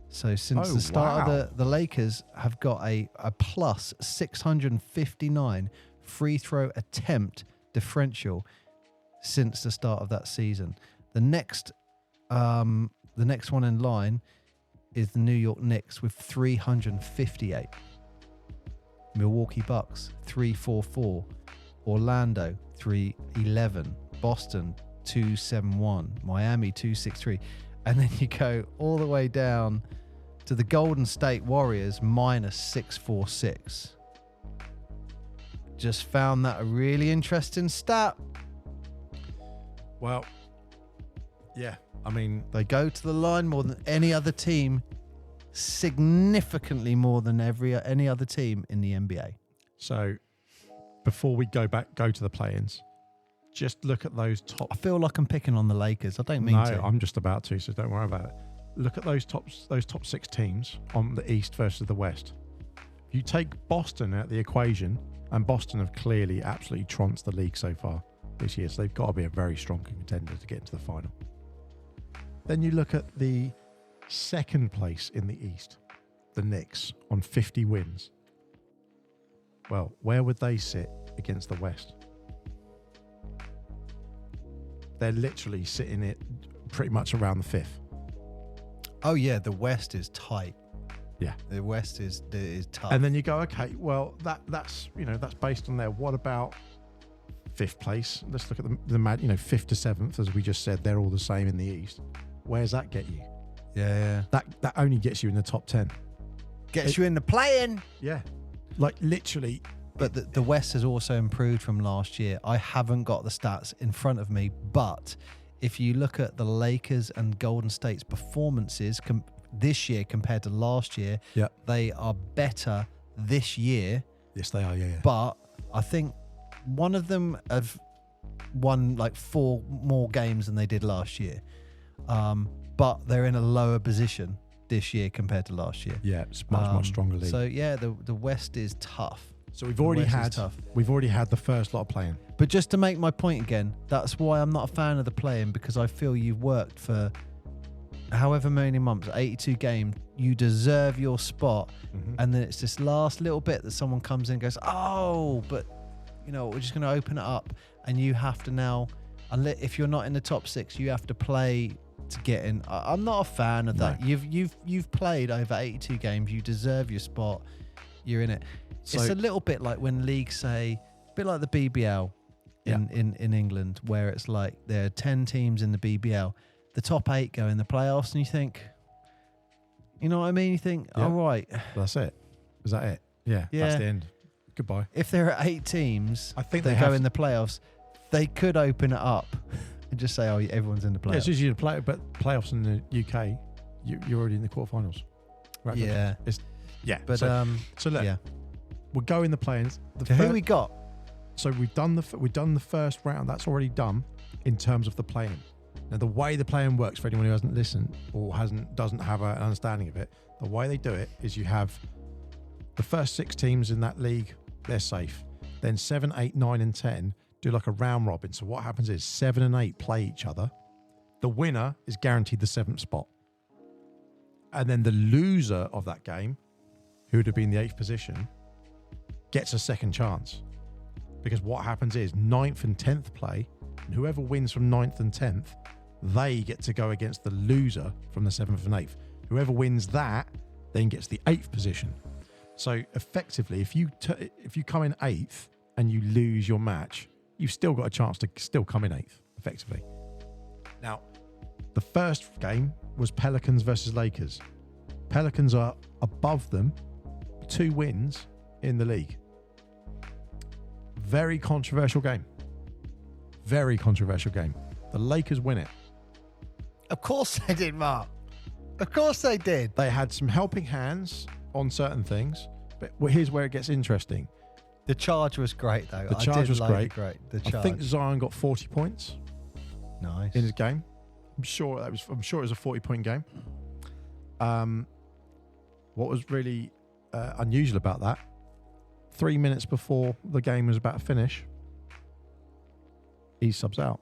So since the start of the Lakers have got a plus 659 free throw attempt differential since the start of that season. The next one in line is the New York Knicks with 358. Milwaukee Bucks 344. Orlando 311. Boston 271. Miami 263. And then you go all the way down to the Golden State Warriors minus 646. Just found that a really interesting stat. Well, yeah, I mean, they go to the line more than any other team, significantly more than any other team in the NBA. So before we go to the play-ins, just look at those top. I feel like I'm picking on the Lakers. I don't mean to. No, I'm just about to, so don't worry about it. Look at those top 6 teams on the East versus the West. If you take Boston out of the equation, and Boston have clearly absolutely trounced the league so far this year, so they've got to be a very strong contender to get into the final. Then you look at the second place in the East, the Knicks, on 50 wins. Well, where would they sit against the West? They're literally sitting it pretty much around the 5th. Oh yeah, the West is tight. Yeah, the West is tough. And then you go, okay, well that's based on there. What about 5th place? Let's look at the 5th to 7th, as we just said. They're all the same in the East. Where's that get you? Yeah. That only gets you in the top 10. Gets you in the play-in. Yeah, like literally. But the West has also improved from last year. I haven't got the stats in front of me, but if you look at the Lakers and Golden State's performances this year compared to last year, they are better this year. Yes, they are, yeah. But I think one of them have won like 4 more games than they did last year. But they're in a lower position this year compared to last year. Yeah, it's much stronger league. So yeah, the West is tough. So we've already had the first lot of playing. But just to make my point again, that's why I'm not a fan of the play-in, because I feel you've worked for however many months, 82 games, you deserve your spot. Mm-hmm. And then it's this last little bit that someone comes in and goes, oh, but we're just going to open it up. And you have to now, if you're not in the top 6, you have to play to get in. I'm not a fan of that. No. You've played over 82 games. You deserve your spot. You're in it. So- It's a little bit like when leagues say, a bit like the BBL in England, where it's like there are 10 teams in the BBL. The top 8 go in the playoffs, and you think, you know what I mean? You think, Yeah. all right. That's it. Is that it? Yeah. That's the end. Goodbye. If there are 8 teams I think that they go have in the playoffs, they could open it up and just say, oh, everyone's in the Yeah, playoffs. it's usually the playoffs in the UK. You're already in the quarterfinals. Right? Yeah. But So look, yeah. we'll go in the play-ins. So who we got? So we've done the first round. That's already done in terms of the play-in. Now the way the play-in works, for anyone who hasn't listened or doesn't have an understanding of it, the way they do it is you have the first 6 teams in that league. They're safe. Then 7, 8, 9, and 10 do like a round robin. So what happens is 7 and 8 play each other. The winner is guaranteed the 7th spot. And then the loser of that game, who would have been the 8th position, gets a second chance. Because what happens is 9th and 10th play, and whoever wins from 9th and 10th, they get to go against the loser from the 7th and 8th. Whoever wins that then gets the 8th position. So effectively, if you come in 8th and you lose your match, you've still got a chance to still come in 8th, effectively. Now, the first game was Pelicans versus Lakers. Pelicans are above them, 2 wins in the league. Very controversial game. Very controversial game. The Lakers win it. Of course they did, Mark. Of course they did. They had some helping hands on certain things, but here's where it gets interesting. The charge was great, though. The charge was great. The charge. I think Zion got 40 points Nice. in his game. I'm sure it was a 40-point game. What was really unusual about that, 3 minutes before the game was about to finish, he subs out.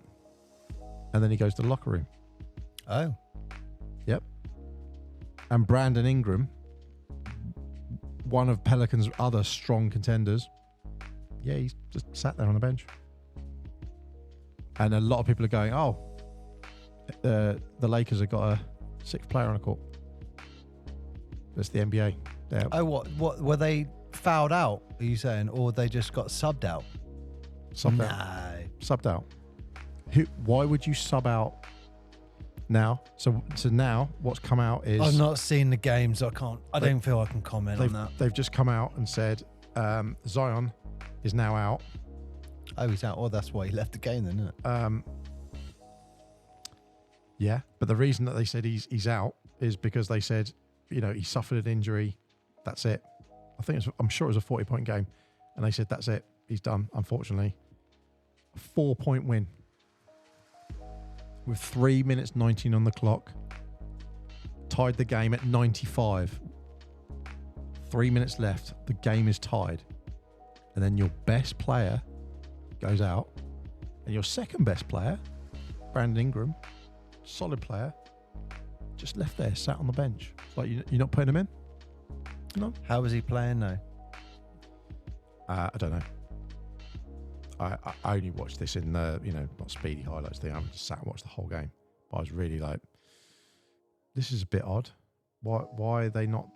And then he goes to the locker room. Oh. Yep. And Brandon Ingram, one of Pelicans' other strong contenders, yeah, he's just sat there on the bench. And a lot of people are going, oh, the Lakers have got a 6th player on the court. That's the NBA. Oh, what were they fouled out, are you saying? Or they just got subbed out? Subbed out. No. Subbed out. Why would you sub out now? So now what's come out is I've not seen the games. I don't feel I can comment on that. they've just come out and said Zion is now out. Oh, he's out. Oh, that's why he left the game then, isn't it? Yeah, but the reason that they said he's out is because they said, he suffered an injury. That's it. I'm sure it was a 40-point game, and they said that's it. He's done. Unfortunately, a 4-point win with 3 minutes 19 on the clock, tied the game at 95. 3 minutes left. The game is tied, and then your best player goes out, and your second best player, Brandon Ingram, solid player, just left there, sat on the bench. It's like you're not putting him in? No. How was he playing though? I don't know. I only watched this in the, not speedy highlights thing. I just sat and watched the whole game. But I was really like, this is a bit odd. Why are they not,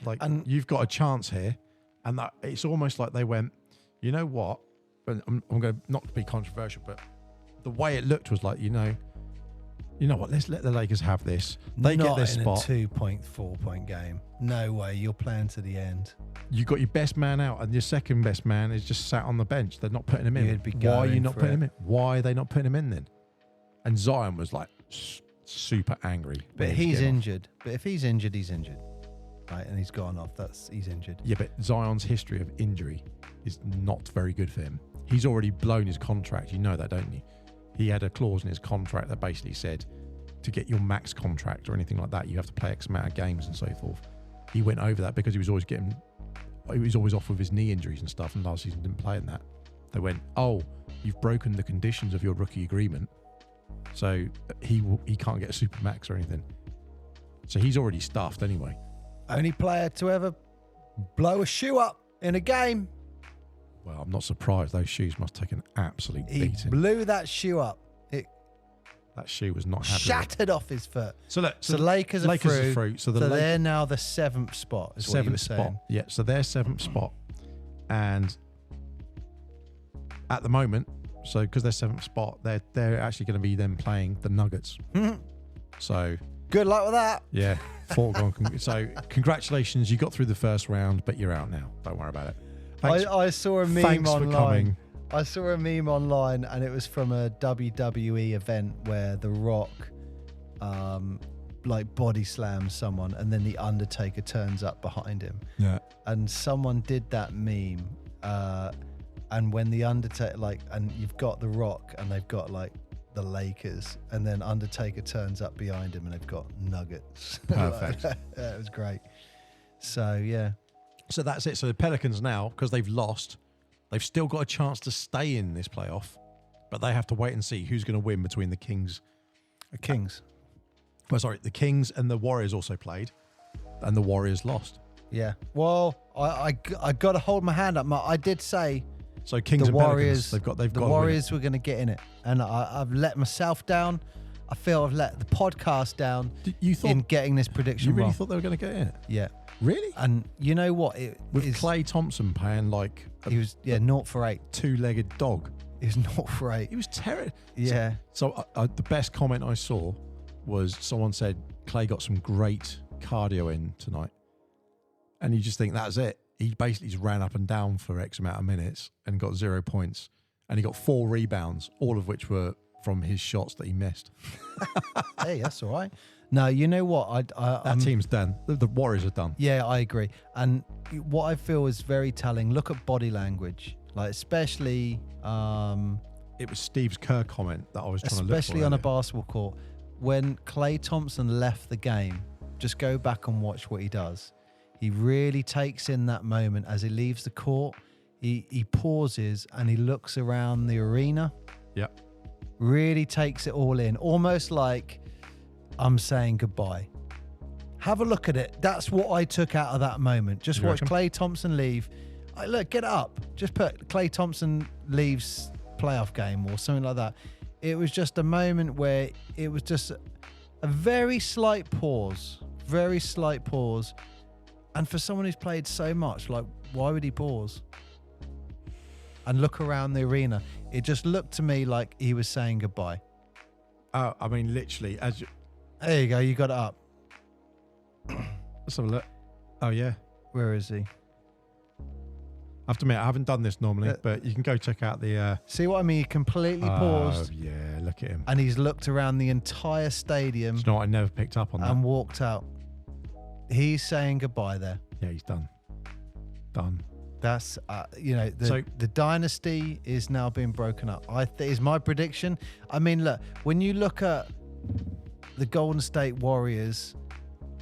like, And you've got a chance here. And that it's almost like they went, you know what? And I'm going to not be controversial, but the way it looked was like, you know what? Let's let the Lakers have this. They get their spot. In a 2.4-point game. No way. You're playing to the end. You got your best man out, and your second best man is just sat on the bench. They're not putting him in. You'd be Why are you going not for putting it. him in? Why are they not putting him in then? And Zion was like super angry. But when he was he's getting off. injured. But if he's injured, he's injured. Right, and he's gone off. He's injured. Yeah, but Zion's history of injury is not very good for him. He's already blown his contract. You know that, don't you? He had a clause in his contract that basically said to get your max contract or anything like that, you have to play X amount of games and so forth. He went over that because he was always off with his knee injuries and stuff, and last season didn't play in that. They went, oh, you've broken the conditions of your rookie agreement, so he can't get a super max or anything. So he's already stuffed anyway. Only player to ever blow a shoe up in a game. Well, I'm not surprised. Those shoes must take an absolute He beating. blew that shoe up. That shoe was not happy. Shattered off his foot. So look, So Lakers are through. So they're now the 7th spot. Is what you were saying. spot. Yeah, so they're 7th spot, and at the moment, so because they're 7th spot, they're actually going to be then playing the Nuggets. So good luck with that. yeah, foregone. So congratulations, you got through the first round, but you're out now. Don't worry about it. Thanks, I saw a meme thanks online. for coming. I saw a meme online, and it was from a WWE event where The Rock, like body slams someone, and then the Undertaker turns up behind him. Yeah. And someone did that meme, and when the Undertaker, like, and you've got The Rock, and they've got like the Lakers, and then Undertaker turns up behind him, and they've got Nuggets. Perfect. Yeah, it was great. So yeah. So that's it. So the Pelicans now, because they've lost, they've still got a chance to stay in this playoff, but they have to wait and see who's going to win between the Kings. The Kings. The Kings and the Warriors also played, and the Warriors lost. Yeah. Well, I got to hold my hand up. I did say So Kings the and Warriors. Pelicans, they've got the Warriors were going to get in it, and I've let myself down. I feel I've let the podcast down You thought in getting this prediction you really wrong. thought they were going to get in it? Yeah. Really? And you know what? It With is, Klay Thompson playing like he was 0 for 8. two-legged dog. He was 0 for 8. He was terrible. Yeah. So the best comment I saw was someone said Klay got some great cardio in tonight, and you just think that's it. He basically just ran up and down for X amount of minutes and got 0 points, and he got 4 rebounds, all of which were from his shots that he missed. Hey, that's all right. No, you know what? That team's done. The Warriors are done. Yeah, I agree. And what I feel is very telling. Look at body language, like especially. It was Steve's Kerr comment that I was trying to look for. Especially on a earlier. basketball court. When Klay Thompson left the game, just go back and watch what he does. He really takes in that moment as he leaves the court. He pauses and he looks around the arena. Yep. Really takes it all in, almost like I'm saying goodbye. Have a look at it. That's what I took out of that moment. Just watch Klay Thompson leave. Look, get up. Just put Klay Thompson leaves playoff game or something like that. It was just a moment where it was just a very slight pause. And for someone who's played so much, like, why would he pause and look around the arena? It just looked to me like he was saying goodbye. Oh, I mean, literally, There you go. You got it up. let's have a look. Oh yeah. Where is he? I have to admit, I haven't done this normally, but you can go check out the. See what I mean? He completely paused. Oh yeah, look at him. And he's looked around the entire stadium. You know what? I never picked up on that. And walked out. He's saying goodbye there. Yeah, he's done. Done. That's the dynasty is now being broken up. Is my prediction. I mean, look, when you look at the Golden State Warriors,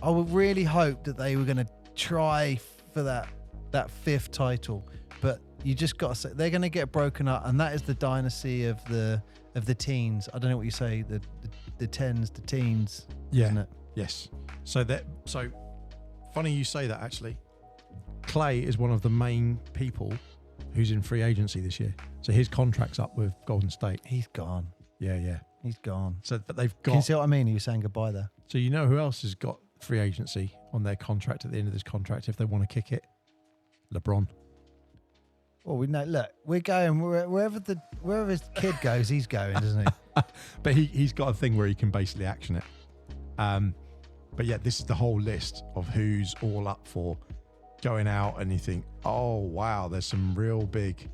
I would really hope that they were going to try for that 5th title, but you just got to say they're going to get broken up, and that is the dynasty of the teens. I don't know what you say, the tens, the teens, isn't it? Yes. So funny you say that, actually. Klay is one of the main people who's in free agency this year. So his contract's up with Golden State. He's gone. Yeah. He's gone. So, but they've got. Can you see what I mean? He was saying goodbye there. So you know who else has got free agency on their contract at the end of this contract if they want to kick it? LeBron. Well, we know. Look, we're going wherever his kid goes, he's going, doesn't he? But he's got a thing where he can basically action it. But yeah, this is the whole list of who's all up for going out, and you think, oh wow, there's some real big,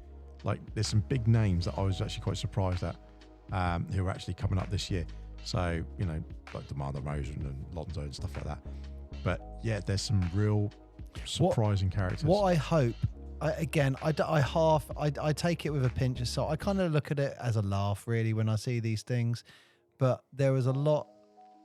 there's some big names that I was actually quite surprised at, who are actually coming up this year. So, like DeMar DeRozan and Lonzo and stuff like that. But yeah, there's some real surprising characters. What I hope, I take it with a pinch of salt. I kind of look at it as a laugh, really, when I see these things. But there was a lot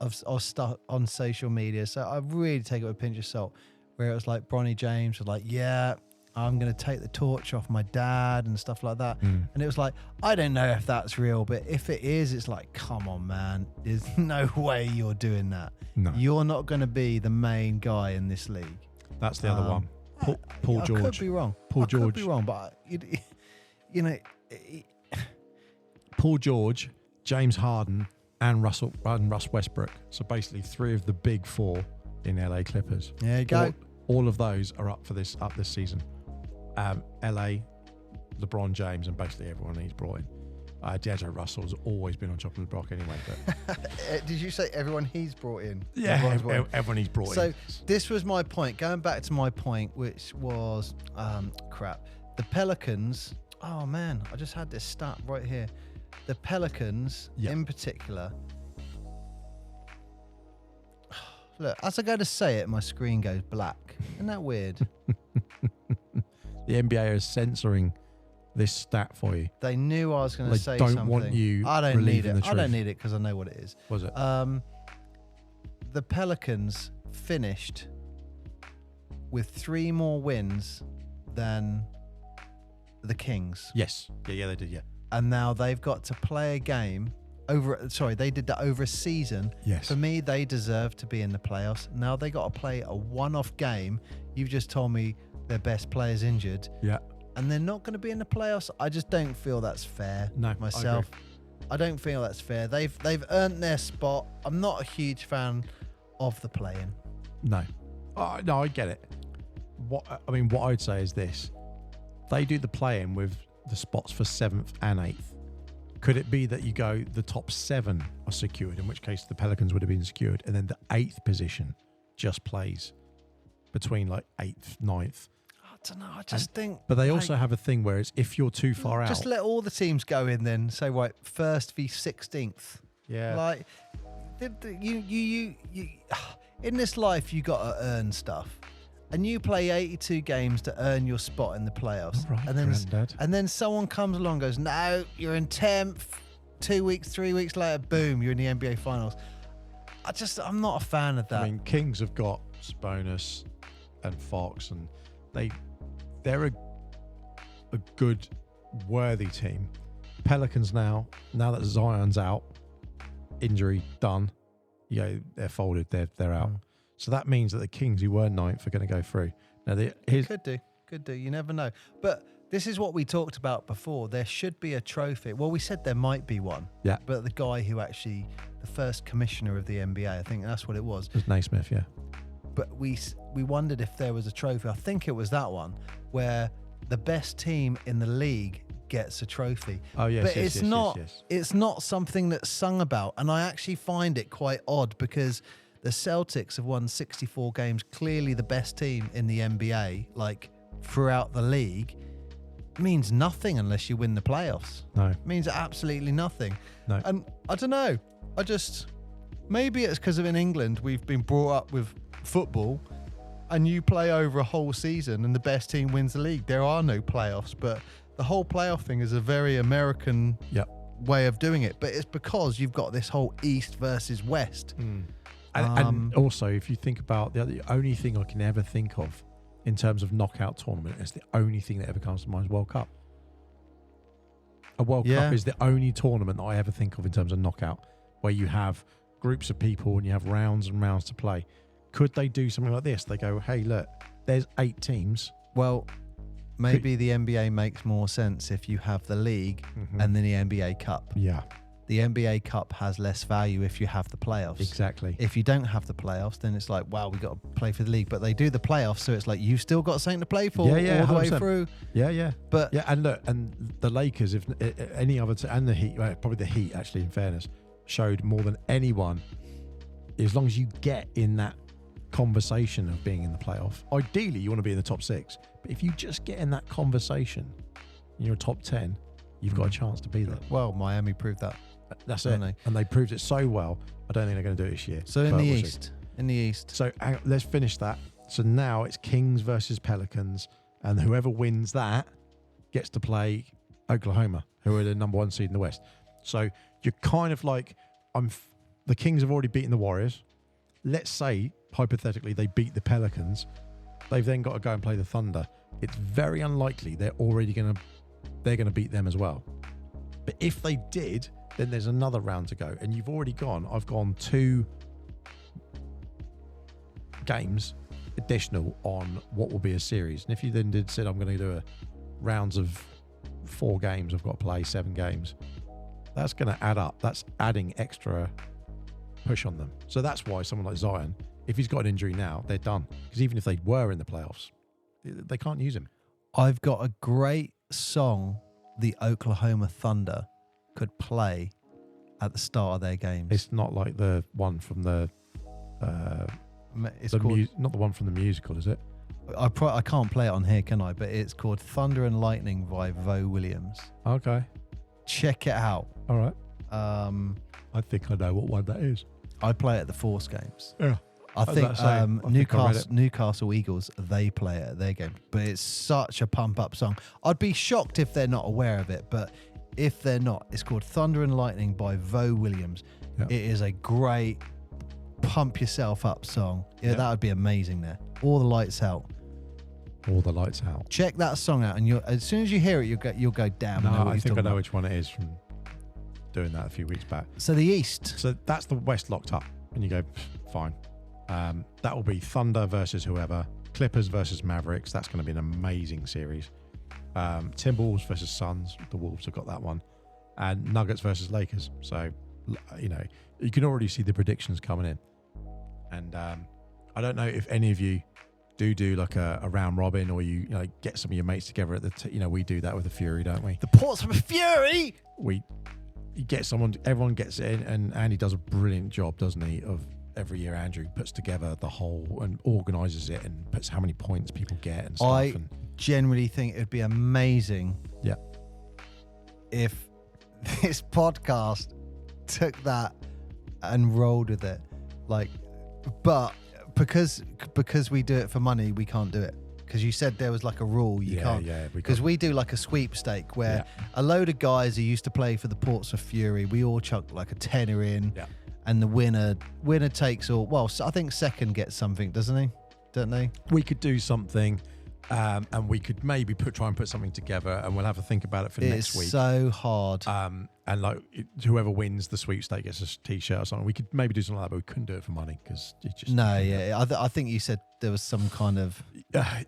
of stuff on social media, so I really take it with a pinch of salt, where it was like Bronny James was like, yeah, I'm going to take the torch off my dad and stuff like that. And it was like, I don't know if that's real, but if it is, it's like, come on, man. There's no way you're doing that. No. You're not going to be the main guy in this league. That's the other one. Paul George. I could be wrong. Paul George. I could be wrong, but, Paul George, James Harden, and Russ Westbrook. So basically 3 of the big 4 in LA Clippers. There you go. All of those are up this season. LA, LeBron James, and basically everyone he's brought in. D'Angelo Russell's always been on top of the block anyway. But Did you say everyone he's brought in? yeah, everyone he's brought in. So this was my point. Going back to my point, which was the Pelicans. Oh man, I just had this stat right here. The Pelicans, in particular. Look, as I go to say it, my screen goes black. Isn't that weird? The NBA is censoring this stat for you. They knew I was going to say something. They something. don't want you. I don't need it. The truth. I don't need it because I know what it is. Was it? The Pelicans finished with 3 more wins than the Kings. Yes. Yeah, they did. Yeah. And now they've got to play a game they did that over a season. Yes. For me, they deserve to be in the playoffs. Now they got to play a one-off game. You've just told me their best player's injured. Yeah. And they're not going to be in the playoffs. I just don't feel that's fair. No, myself. I don't feel that's fair. They've earned their spot. I'm not a huge fan of the play-in. No. No, I get it. What I'd say is this. They do the play-in with the spots for 7th and 8th. Could it be that you go the top 7 are secured, in which case the Pelicans would have been secured, and then the 8th position just plays between like 8th, 9th? I don't know. I just think. But they also have a thing where it's if you're too far out. Just let all the teams go in then. Say, right, 1st v 16th. Yeah. Like, you in this life, you got to earn stuff. And you play 82 games to earn your spot in the playoffs. Right, and then someone comes along and goes, no, you're in 10th. 2 weeks, 3 weeks later, boom, you're in the NBA Finals. I'm not a fan of that. I mean, Kings have got Sabonis and Fox, and they're a good, worthy team. Pelicans now that Zion's out, injury done, they're folded, they're out. So that means that the Kings, who were 9th, are going to go through. Now, could do. You never know. But this is what we talked about before. There should be a trophy. Well, we said there might be one. Yeah. But the guy who actually, the first commissioner of the NBA, I think that's what it was. It was Naismith, yeah. But we wondered if there was a trophy. I think it was that one where the best team in the league gets a trophy. Oh yes, but yes, it's not something that's sung about, and I actually find it quite odd because the Celtics have won 64 games, clearly the best team in the NBA, like throughout the league. It means nothing unless you win the playoffs. No. It means absolutely nothing. No. And I don't know. Maybe it's because in England we've been brought up with football and you play over a whole season and the best team wins the league. There are no playoffs, but the whole playoff thing is a very American way of doing it. But it's because you've got this whole East versus West. And also, if you think about the only thing I can ever think of in terms of knockout tournament, it's the only thing that ever comes to mind is World Cup. A World Cup is the only tournament that I ever think of in terms of knockout, where you have groups of people and you have rounds and rounds to play. Could they do something like this? They go, hey, look, there's 8 teams. Well, maybe the NBA makes more sense if you have the league and then the NBA Cup. Yeah. The NBA Cup has less value if you have the playoffs. Exactly. If you don't have the playoffs, then it's like, wow, we got to play for the league. But they do the playoffs, so it's like you've still got something to play for all the way through. Yeah. But and look, and the Lakers, if any other, and the Heat, probably the Heat, actually, in fairness, showed more than anyone. As long as you get in that conversation of being in the playoff, ideally you want to be in the top 6. But if you just get in that conversation, in your top 10, you've got a chance to be there. Well, Miami proved that. That's it. And they proved it so well. I don't think they're going to do it this year. So in the East. So let's finish that. So now it's Kings versus Pelicans, and whoever wins that gets to play Oklahoma, who are the number 1 seed in the West. So you're kind of like, the Kings have already beaten the Warriors. Let's say, hypothetically, they beat the Pelicans. They've then got to go and play the Thunder. It's very unlikely they're going to beat them as well. But if they did, then there's another round to go. And I've gone 2 games additional on what will be a series. And if you then said, I'm going to do rounds of 4 games, I've got to play 7 games. that's going to add up. That's adding extra push on them. So that's why someone like Zion, if he's got an injury now, they're done. Because even if they were in the playoffs, they can't use him. I've got a great song the Oklahoma Thunder could play at the start of their games. It's not like the one from the It's called, not the one from the musical, is it? I can't play it on here, can I? But it's called Thunder and Lightning by Vo Williams. Okay. Check it out. All right. I think I know what one that is. I play it at the Force games. Yeah. I think I read it. Newcastle Eagles, they play it at their game. But it's such a pump-up song. I'd be shocked if they're not aware of it. But if they're not, it's called Thunder and Lightning by Vo Williams. Yeah. It is a great pump yourself up song. Yeah, that would be amazing there. All the lights out. All the lights out. Check that song out, and as soon as you hear it, you'll go, damn. No, I think I know which one it is from doing that a few weeks back. So the East. So that's the West locked up, and you go, fine. That will be Thunder versus whoever, Clippers versus Mavericks. That's going to be an amazing series. Timberwolves versus Suns. The Wolves have got that one, and Nuggets versus Lakers. So you can already see the predictions coming in, and I don't know if any of you do like a round robin, or you get some of your mates together at the we do that with the Fury, don't we? The Portsmouth Fury. You get someone, everyone gets in, and Andy does a brilliant job, doesn't he? Of every year, Andrew puts together the whole and organises it and puts how many points people get and stuff. I generally think it'd be amazing, if this podcast took that and rolled with it, but because we do it for money, we can't do it. Because you said there was like a rule you can't. Because we do like a sweepstake where a load of guys who used to play for the Portsmouth Fury, we all chuck like a tenner in, and the winner takes all. Well, I think second gets something, doesn't he? Don't they? We could do something, and we could maybe try and put something together, and we'll have to think about it for next week. It's so hard. And whoever wins the sweepstake gets a T-shirt or something. We could maybe do something like that, but we couldn't do it for money because it just I think you said there was some kind of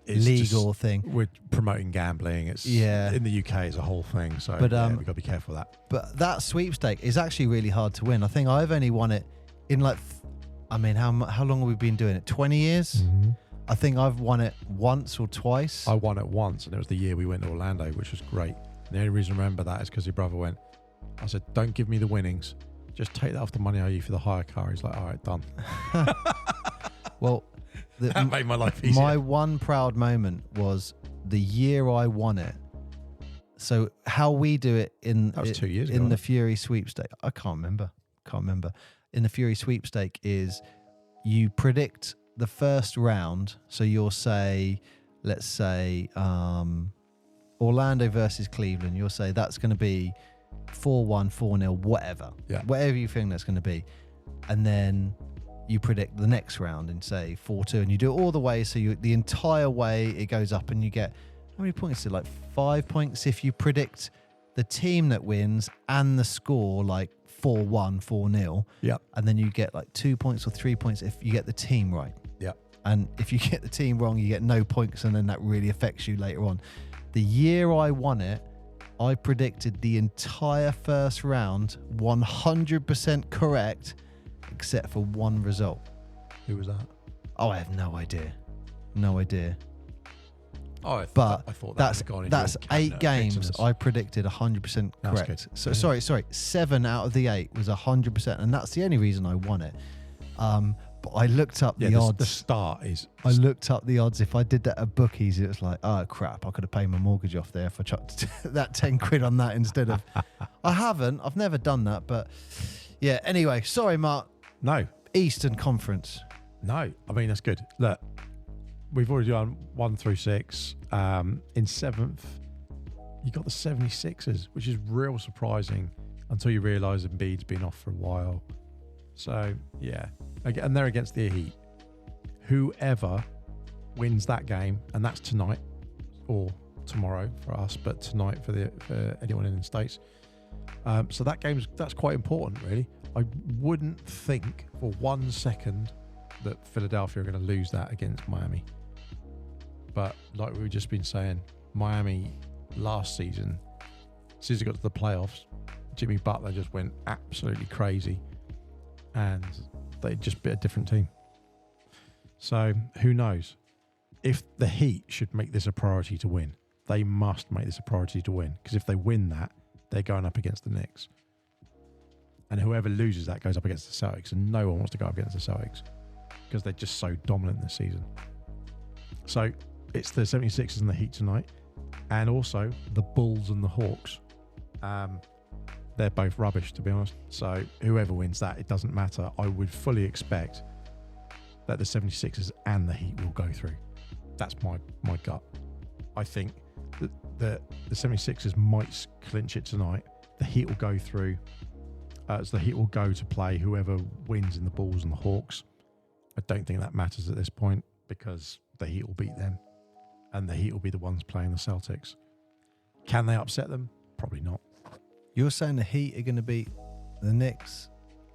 legal thing. We're promoting gambling. It's in the UK, it's a whole thing. So we've got to be careful of that. But that sweepstake is actually really hard to win. I think I've only won it in how long have we been doing it? 20 years. Mm-hmm. I think I've won it once or twice. I won it once, and it was the year we went to Orlando, which was great. And the only reason I remember that is because your brother went. I said, don't give me the winnings. Just take that off the money I owe you for the hire car. He's like, all right, done. Well, that made my life easier. My one proud moment was the year I won it. So how we do it that was 2 years ago, in the Fury sweepstake, I can't remember. In the Fury sweepstake is you predict the first round. So you'll say, let's say Orlando versus Cleveland. You'll say that's going to be 4-1, 4-0, whatever. Yeah. Whatever you think that's going to be. And then you predict the next round and say 4-2, and you do it all the way. So the entire way it goes up, and you get, how many points is it? Like 5 points if you predict the team that wins and the score, like 4-1, 4-0. Yeah. And then you get like 2 points or 3 points if you get the team right. Yeah. And if you get the team wrong, you get no points, and then that really affects you later on. The year I won it, I predicted the entire first round 100% correct, except for one result. Who was that? Oh, I have no idea. No idea. Oh, I thought that's 8 games I predicted 100% correct. So sorry, 7 out of the 8 was 100%, and that's the only reason I won it. But I looked up the odds. The start is. I looked up the odds. If I did that at bookies, it was like, oh crap! I could have paid my mortgage off there if I chucked that 10 quid on that instead of. I haven't. I've never done that, but yeah. Anyway, sorry, Mark. No. Eastern Conference. No, I mean that's good. Look, we've already done 1 through 6. In 7th, you got the 76ers, which is real surprising until you realise Embiid's been off for a while. So yeah. And they're against the Heat. Whoever wins that game, and that's tonight or tomorrow for us, but tonight for anyone in the States. So that's quite important, really. I wouldn't think for 1 second that Philadelphia are going to lose that against Miami. But like we've just been saying, Miami last season, as soon as it got to the playoffs, Jimmy Butler just went absolutely crazy, and they just bit a different team. So who knows? If the Heat should make this a priority to win, they must make this a priority to win, because if they win that, they're going up against the Knicks. And whoever loses that goes up against the Celtics, and no one wants to go up against the Celtics because they're just so dominant this season. So it's the 76ers and the Heat tonight, and also the Bulls and the Hawks. They're both rubbish, to be honest. So whoever wins that, it doesn't matter. I would fully expect that the 76ers and the Heat will go through. That's my gut. I think that the 76ers might clinch it tonight. The Heat will go through. So the Heat will go to play whoever wins in the Bulls and the Hawks. I don't think that matters at this point, because the Heat will beat them, and the Heat will be the ones playing the Celtics. Can they upset them? Probably not. You're saying the Heat are going to beat the Knicks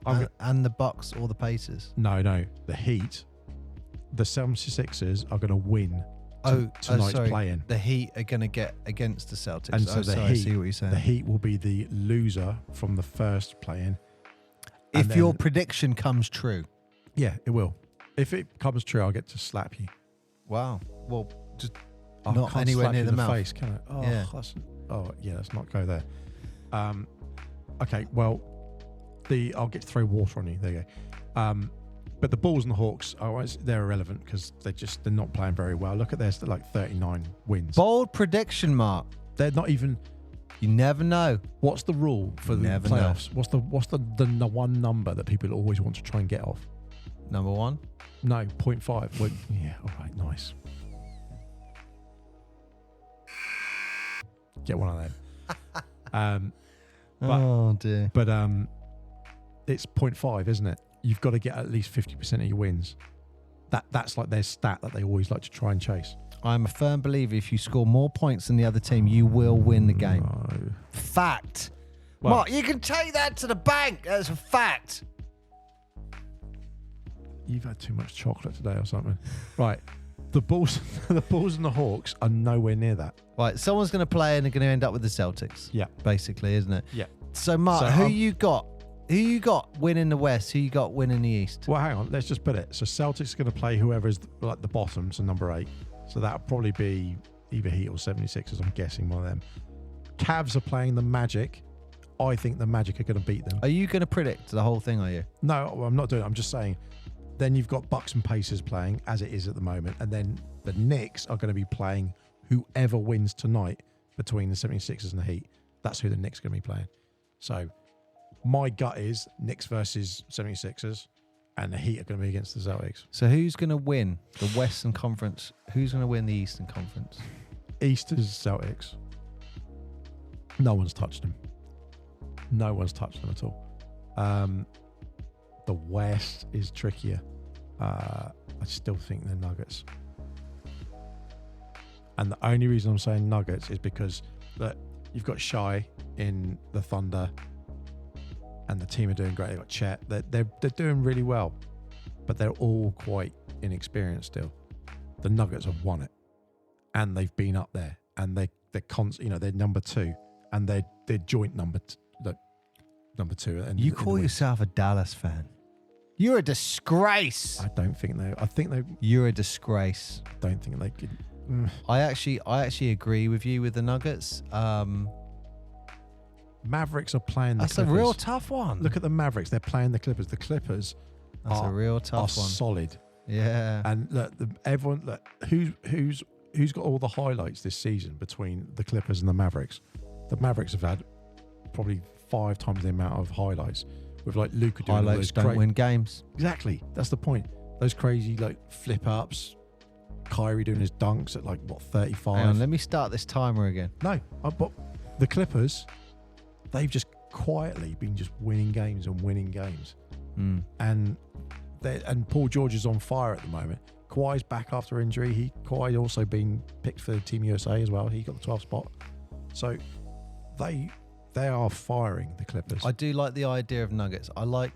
and the Bucks or the Pacers? No. The Heat, the 76ers are going to win tonight's play-in. The Heat are going to get against the Celtics. And so I see what you're saying. The Heat will be the loser from the first play-in. If your prediction comes true. Yeah, it will. If it comes true, I'll get to slap you. Wow. Well, just I not can't anywhere slap near you the in mouth. face, can I? Let's not go there. Okay, well, I'll get to throw water on you. There you go. But the Bulls and the Hawks, they're irrelevant because they're not playing very well. Look at theirs, they're like 39 wins. Bold prediction, Mark. They're not even. You never know. What's the rule for the playoffs? Know. What's the one number that people always want to try and get off? Number one? No, 0.5. Well, yeah, all right, nice. Get one of them. Oh dear. But it's 0.5, isn't it? You've got to get at least 50% of your wins. That's like their stat that they always like to try and chase. I'm a firm believer if you score more points than the other team, you will win the game. No. Fact. Well, Mark, you can take that to the bank. That's a fact. You've had too much chocolate today or something. Right. The Bulls and the Hawks are nowhere near that. Right, someone's going to play and they're going to end up with the Celtics. Yeah. Basically, isn't it? Yeah. So, Mark, who you got? Who you got winning the West? Who you got winning the East? Well, hang on. Let's just put it. So Celtics are going to play whoever's like the bottom, so number 8. So that'll probably be either Heat or 76ers, I'm guessing, one of them. Cavs are playing the Magic. I think the Magic are going to beat them. Are you going to predict the whole thing, are you? No, I'm not doing it. I'm just saying. Then you've got Bucks and Pacers playing, as it is at the moment. And then the Knicks are going to be playing whoever wins tonight between the 76ers and the Heat. That's who the Knicks are going to be playing. So my gut is Knicks versus 76ers, and the Heat are going to be against the Celtics. So who's going to win the Western Conference? Who's going to win the Eastern Conference? East is Celtics. No one's touched them. No one's touched them at all. The West is trickier. I still think they're Nuggets. And the only reason I'm saying Nuggets is because you've got Shai in the Thunder, and the team are doing great. They've got Chet. They're doing really well, but they're all quite inexperienced still. The Nuggets have won it, and they've been up there, and they're number 2, and they're joint number 2. And you call yourself a Dallas fan. You're a disgrace. I don't think they. I think they. You're a disgrace. I don't think they could. I actually agree with you with the Nuggets. Mavericks are playing the That's Clippers. a real tough one. Look at the Mavericks. They're playing the Clippers. The Clippers That's a real are tough one. solid. Yeah. And look, everyone. Look, who's got all the highlights this season between the Clippers and the Mavericks? The Mavericks have had probably 5 times the amount of highlights. With like Luka doing all Highlights those don't win games. Exactly. That's the point. Those crazy like flip ups. Kyrie doing his dunks at 35. Hang on, let me start this timer again. No, but the Clippers, they've just quietly been just winning games and winning games. And Paul George is on fire at the moment. Kawhi's back after injury. Kawhi also been picked for Team USA as well. He got the 12th spot. So they are firing, the Clippers. I do like the idea of Nuggets. I like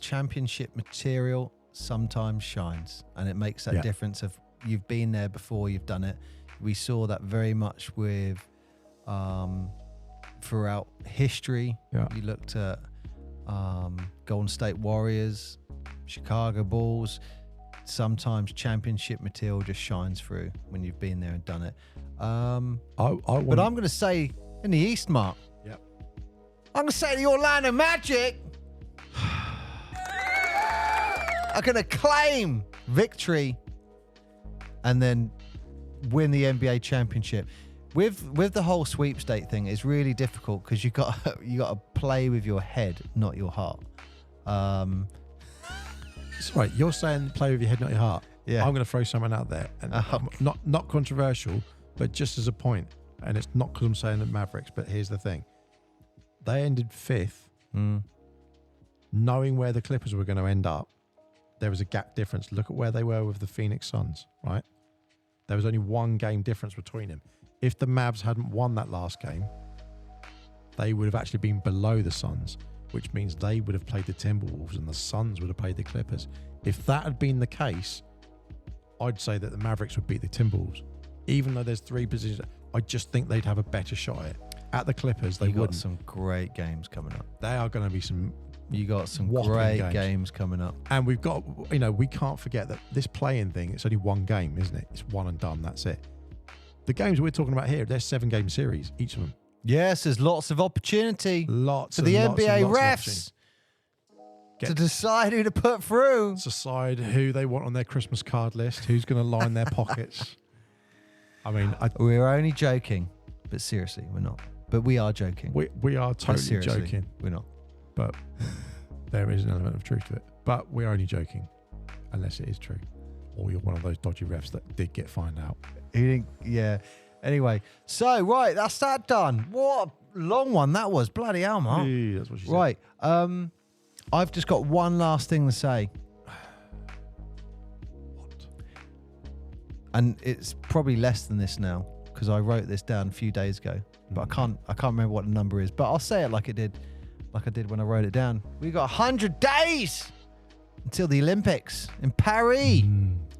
championship material sometimes shines, and it makes that difference of you've been there before, you've done it. We saw that very much with throughout history. Yeah. You looked at Golden State Warriors, Chicago Bulls. Sometimes championship material just shines through when you've been there and done it. But I'm going to say in the East, Mark. Yep. I'm going to say the Orlando Magic are going to claim victory and then win the NBA championship. With the whole sweepstake thing, it's really difficult because you got to play with your head, not your heart. Right, you're saying play with your head, not your heart. Yeah. I'm going to throw something out there, and not controversial, but just as a point. And it's not because I'm saying that Mavericks, but here's the thing: they ended 5th, knowing where the Clippers were going to end up. There was a gap difference. Look at where they were with the Phoenix Suns. Right, there was only 1 game difference between them. If the Mavs hadn't won that last game, they would have actually been below the Suns, which means they would have played the Timberwolves and the Suns would have played the Clippers. If that had been the case, I'd say that the Mavericks would beat the Timberwolves. Even though there's 3 positions, I just think they'd have a better shot at it. At the Clippers, they wouldn't. Got some great games coming up. They are going to be some. You got some great games coming up. And we've got, we can't forget that this play-in thing, it's only 1 game, isn't it? It's one and done, that's it. The games we're talking about here, they're 7-game series, each of them. Yes, there's lots of opportunity for the NBA refs to decide who to put through. Decide who they want on their Christmas card list, who's going to line their pockets. I mean, we're only joking, but seriously, we're not. But we are joking. We are totally joking. We're not. But there is an element of truth to it. But we're only joking, unless it is true. Or you're one of those dodgy refs that did get fined out. Yeah. Anyway, so right, that's that done. What a long one that was. Bloody hell, Mark. Yeah, that's what she said. Right. I've just got one last thing to say. What? And it's probably less than this now because I wrote this down a few days ago. But I can't remember what the number is. But I'll say it like I did when I wrote it down. We got 100 days until the Olympics in Paris.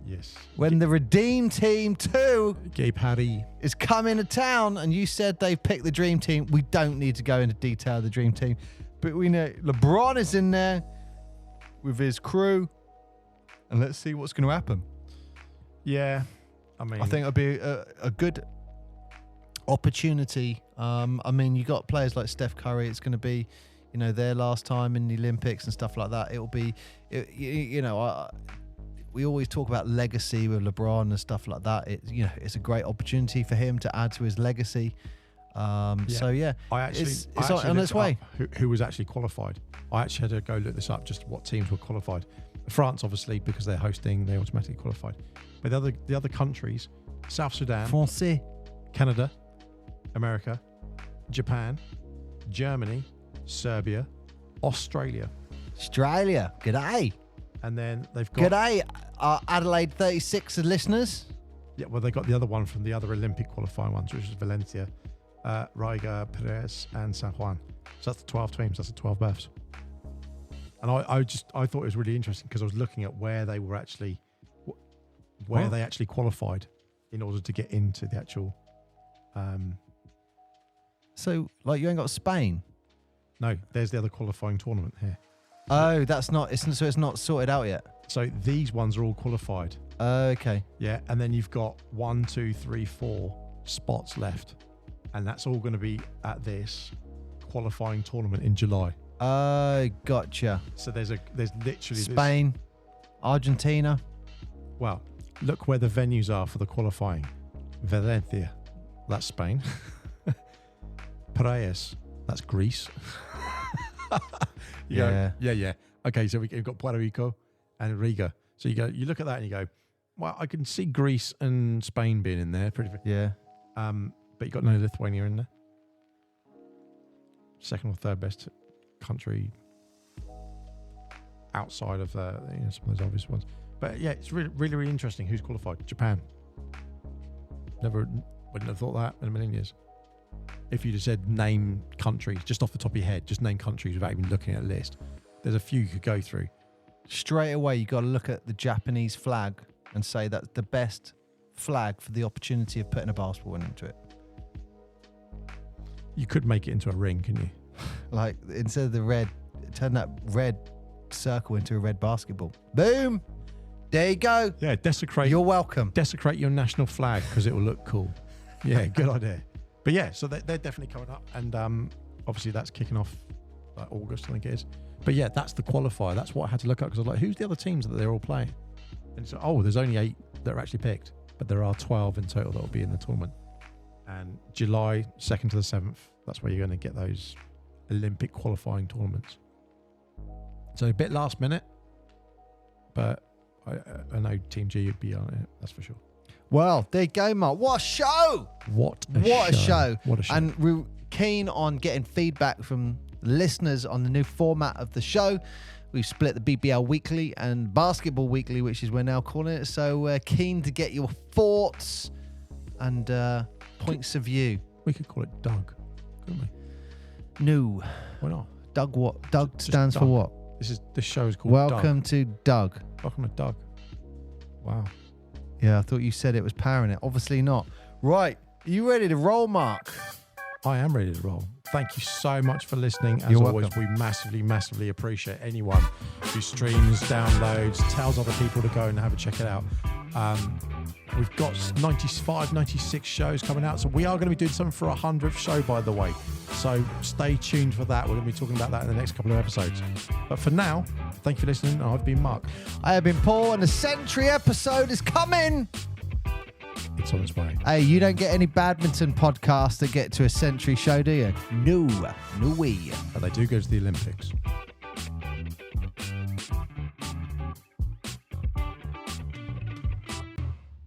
Yes. When the Redeem Team 2 Paris is coming to town, and you said they've picked the Dream Team. We don't need to go into detail of the Dream Team, but we know LeBron is in there with his crew, and let's see what's going to happen. Yeah. I mean, I think it'll be a good opportunity. I mean, you got players like Steph Curry. It's going to be, their last time in the Olympics and stuff like that. It'll be, we always talk about legacy with LeBron and stuff like that. It's a great opportunity for him to add to his legacy. So yeah, it's on its way. Who was actually qualified? I actually had to go look this up, just what teams were qualified. France, obviously, because they're hosting, they automatically qualified. But the other countries, South Sudan, Français, Canada, America, Japan, Germany, Serbia, Australia. G'day. And then they've got... G'day, Adelaide 36 listeners. Yeah, well, they got the other one from the other Olympic qualifying ones, which is Valencia, Riga, Perez, and San Juan. So that's the 12 teams. That's the 12 berths. And I thought it was really interesting because I was looking at where they were actually... they actually qualified in order to get into the actual... So, you ain't got Spain? No, there's the other qualifying tournament here. Oh, that's not... So it's not sorted out yet? So these ones are all qualified. Okay. Yeah, and then you've got 1, 2, 3, 4 spots left. And that's all going to be at this qualifying tournament in July. Gotcha. So there's literally... Spain, Argentina. Well, look where the venues are for the qualifying. Valencia, that's Spain. Paris, that's Greece. Yeah. Okay, so we've got Puerto Rico and Riga. So you look at that and you go, well, I can see Greece and Spain being in there. Yeah. But you got no Lithuania in there. Second or third best country outside of some of those obvious ones. But yeah, it's really, really, really interesting who's qualified. Japan. Wouldn't have thought that in a million years. If you just said name countries, just off the top of your head, just name countries without even looking at a list. There's a few you could go through. Straight away, you got to look at the Japanese flag and say that's the best flag for the opportunity of putting a basketball into it. You could make it into a ring, can you? Like, instead of the red, turn that red circle into a red basketball. Boom. There you go. Yeah, desecrate. You're welcome. Desecrate your national flag because it will look cool. Yeah, good idea. But yeah, so they're definitely coming up, and obviously that's kicking off like August, I think it is. But yeah, that's the qualifier. That's what I had to look up because I was like, who's the other teams that they're all playing? And so, there's only 8 that are actually picked, but there are 12 in total that will be in the tournament. And July 2nd to the 7th, that's where you're going to get those Olympic qualifying tournaments. So a bit last minute, but I know Team G would be on it, that's for sure. Well, there you go, Mark. What a show! What a show. What a show. And we're keen on getting feedback from listeners on the new format of the show. We've split the BBL Weekly and Basketball Weekly, which is we're now calling it. So we're keen to get your thoughts and points of view. We could call it Doug, couldn't we? No. Why not? Doug what? Doug Just stands Doug. for what? This show is called Doug. Welcome to Doug. Welcome to Doug. Wow. Yeah, I thought you said it was powering it. Obviously not. Right. Are you ready to roll, Mark? I am ready to roll. Thank you so much for listening. As You're always, welcome. we massively appreciate anyone who streams, downloads, tells other people to go and have a check it out. We've got 95, 96 shows coming out. So we are going to be doing something for 100th show, by the way. So stay tuned for that. We're going to be talking about that in the next couple of episodes. But for now, thank you for listening. I've been Mark. I have been Paul, and the Century episode is coming. It's on its way. Hey, you don't get any badminton podcasts that get to a Century show, do you? No way. But they do go to the Olympics.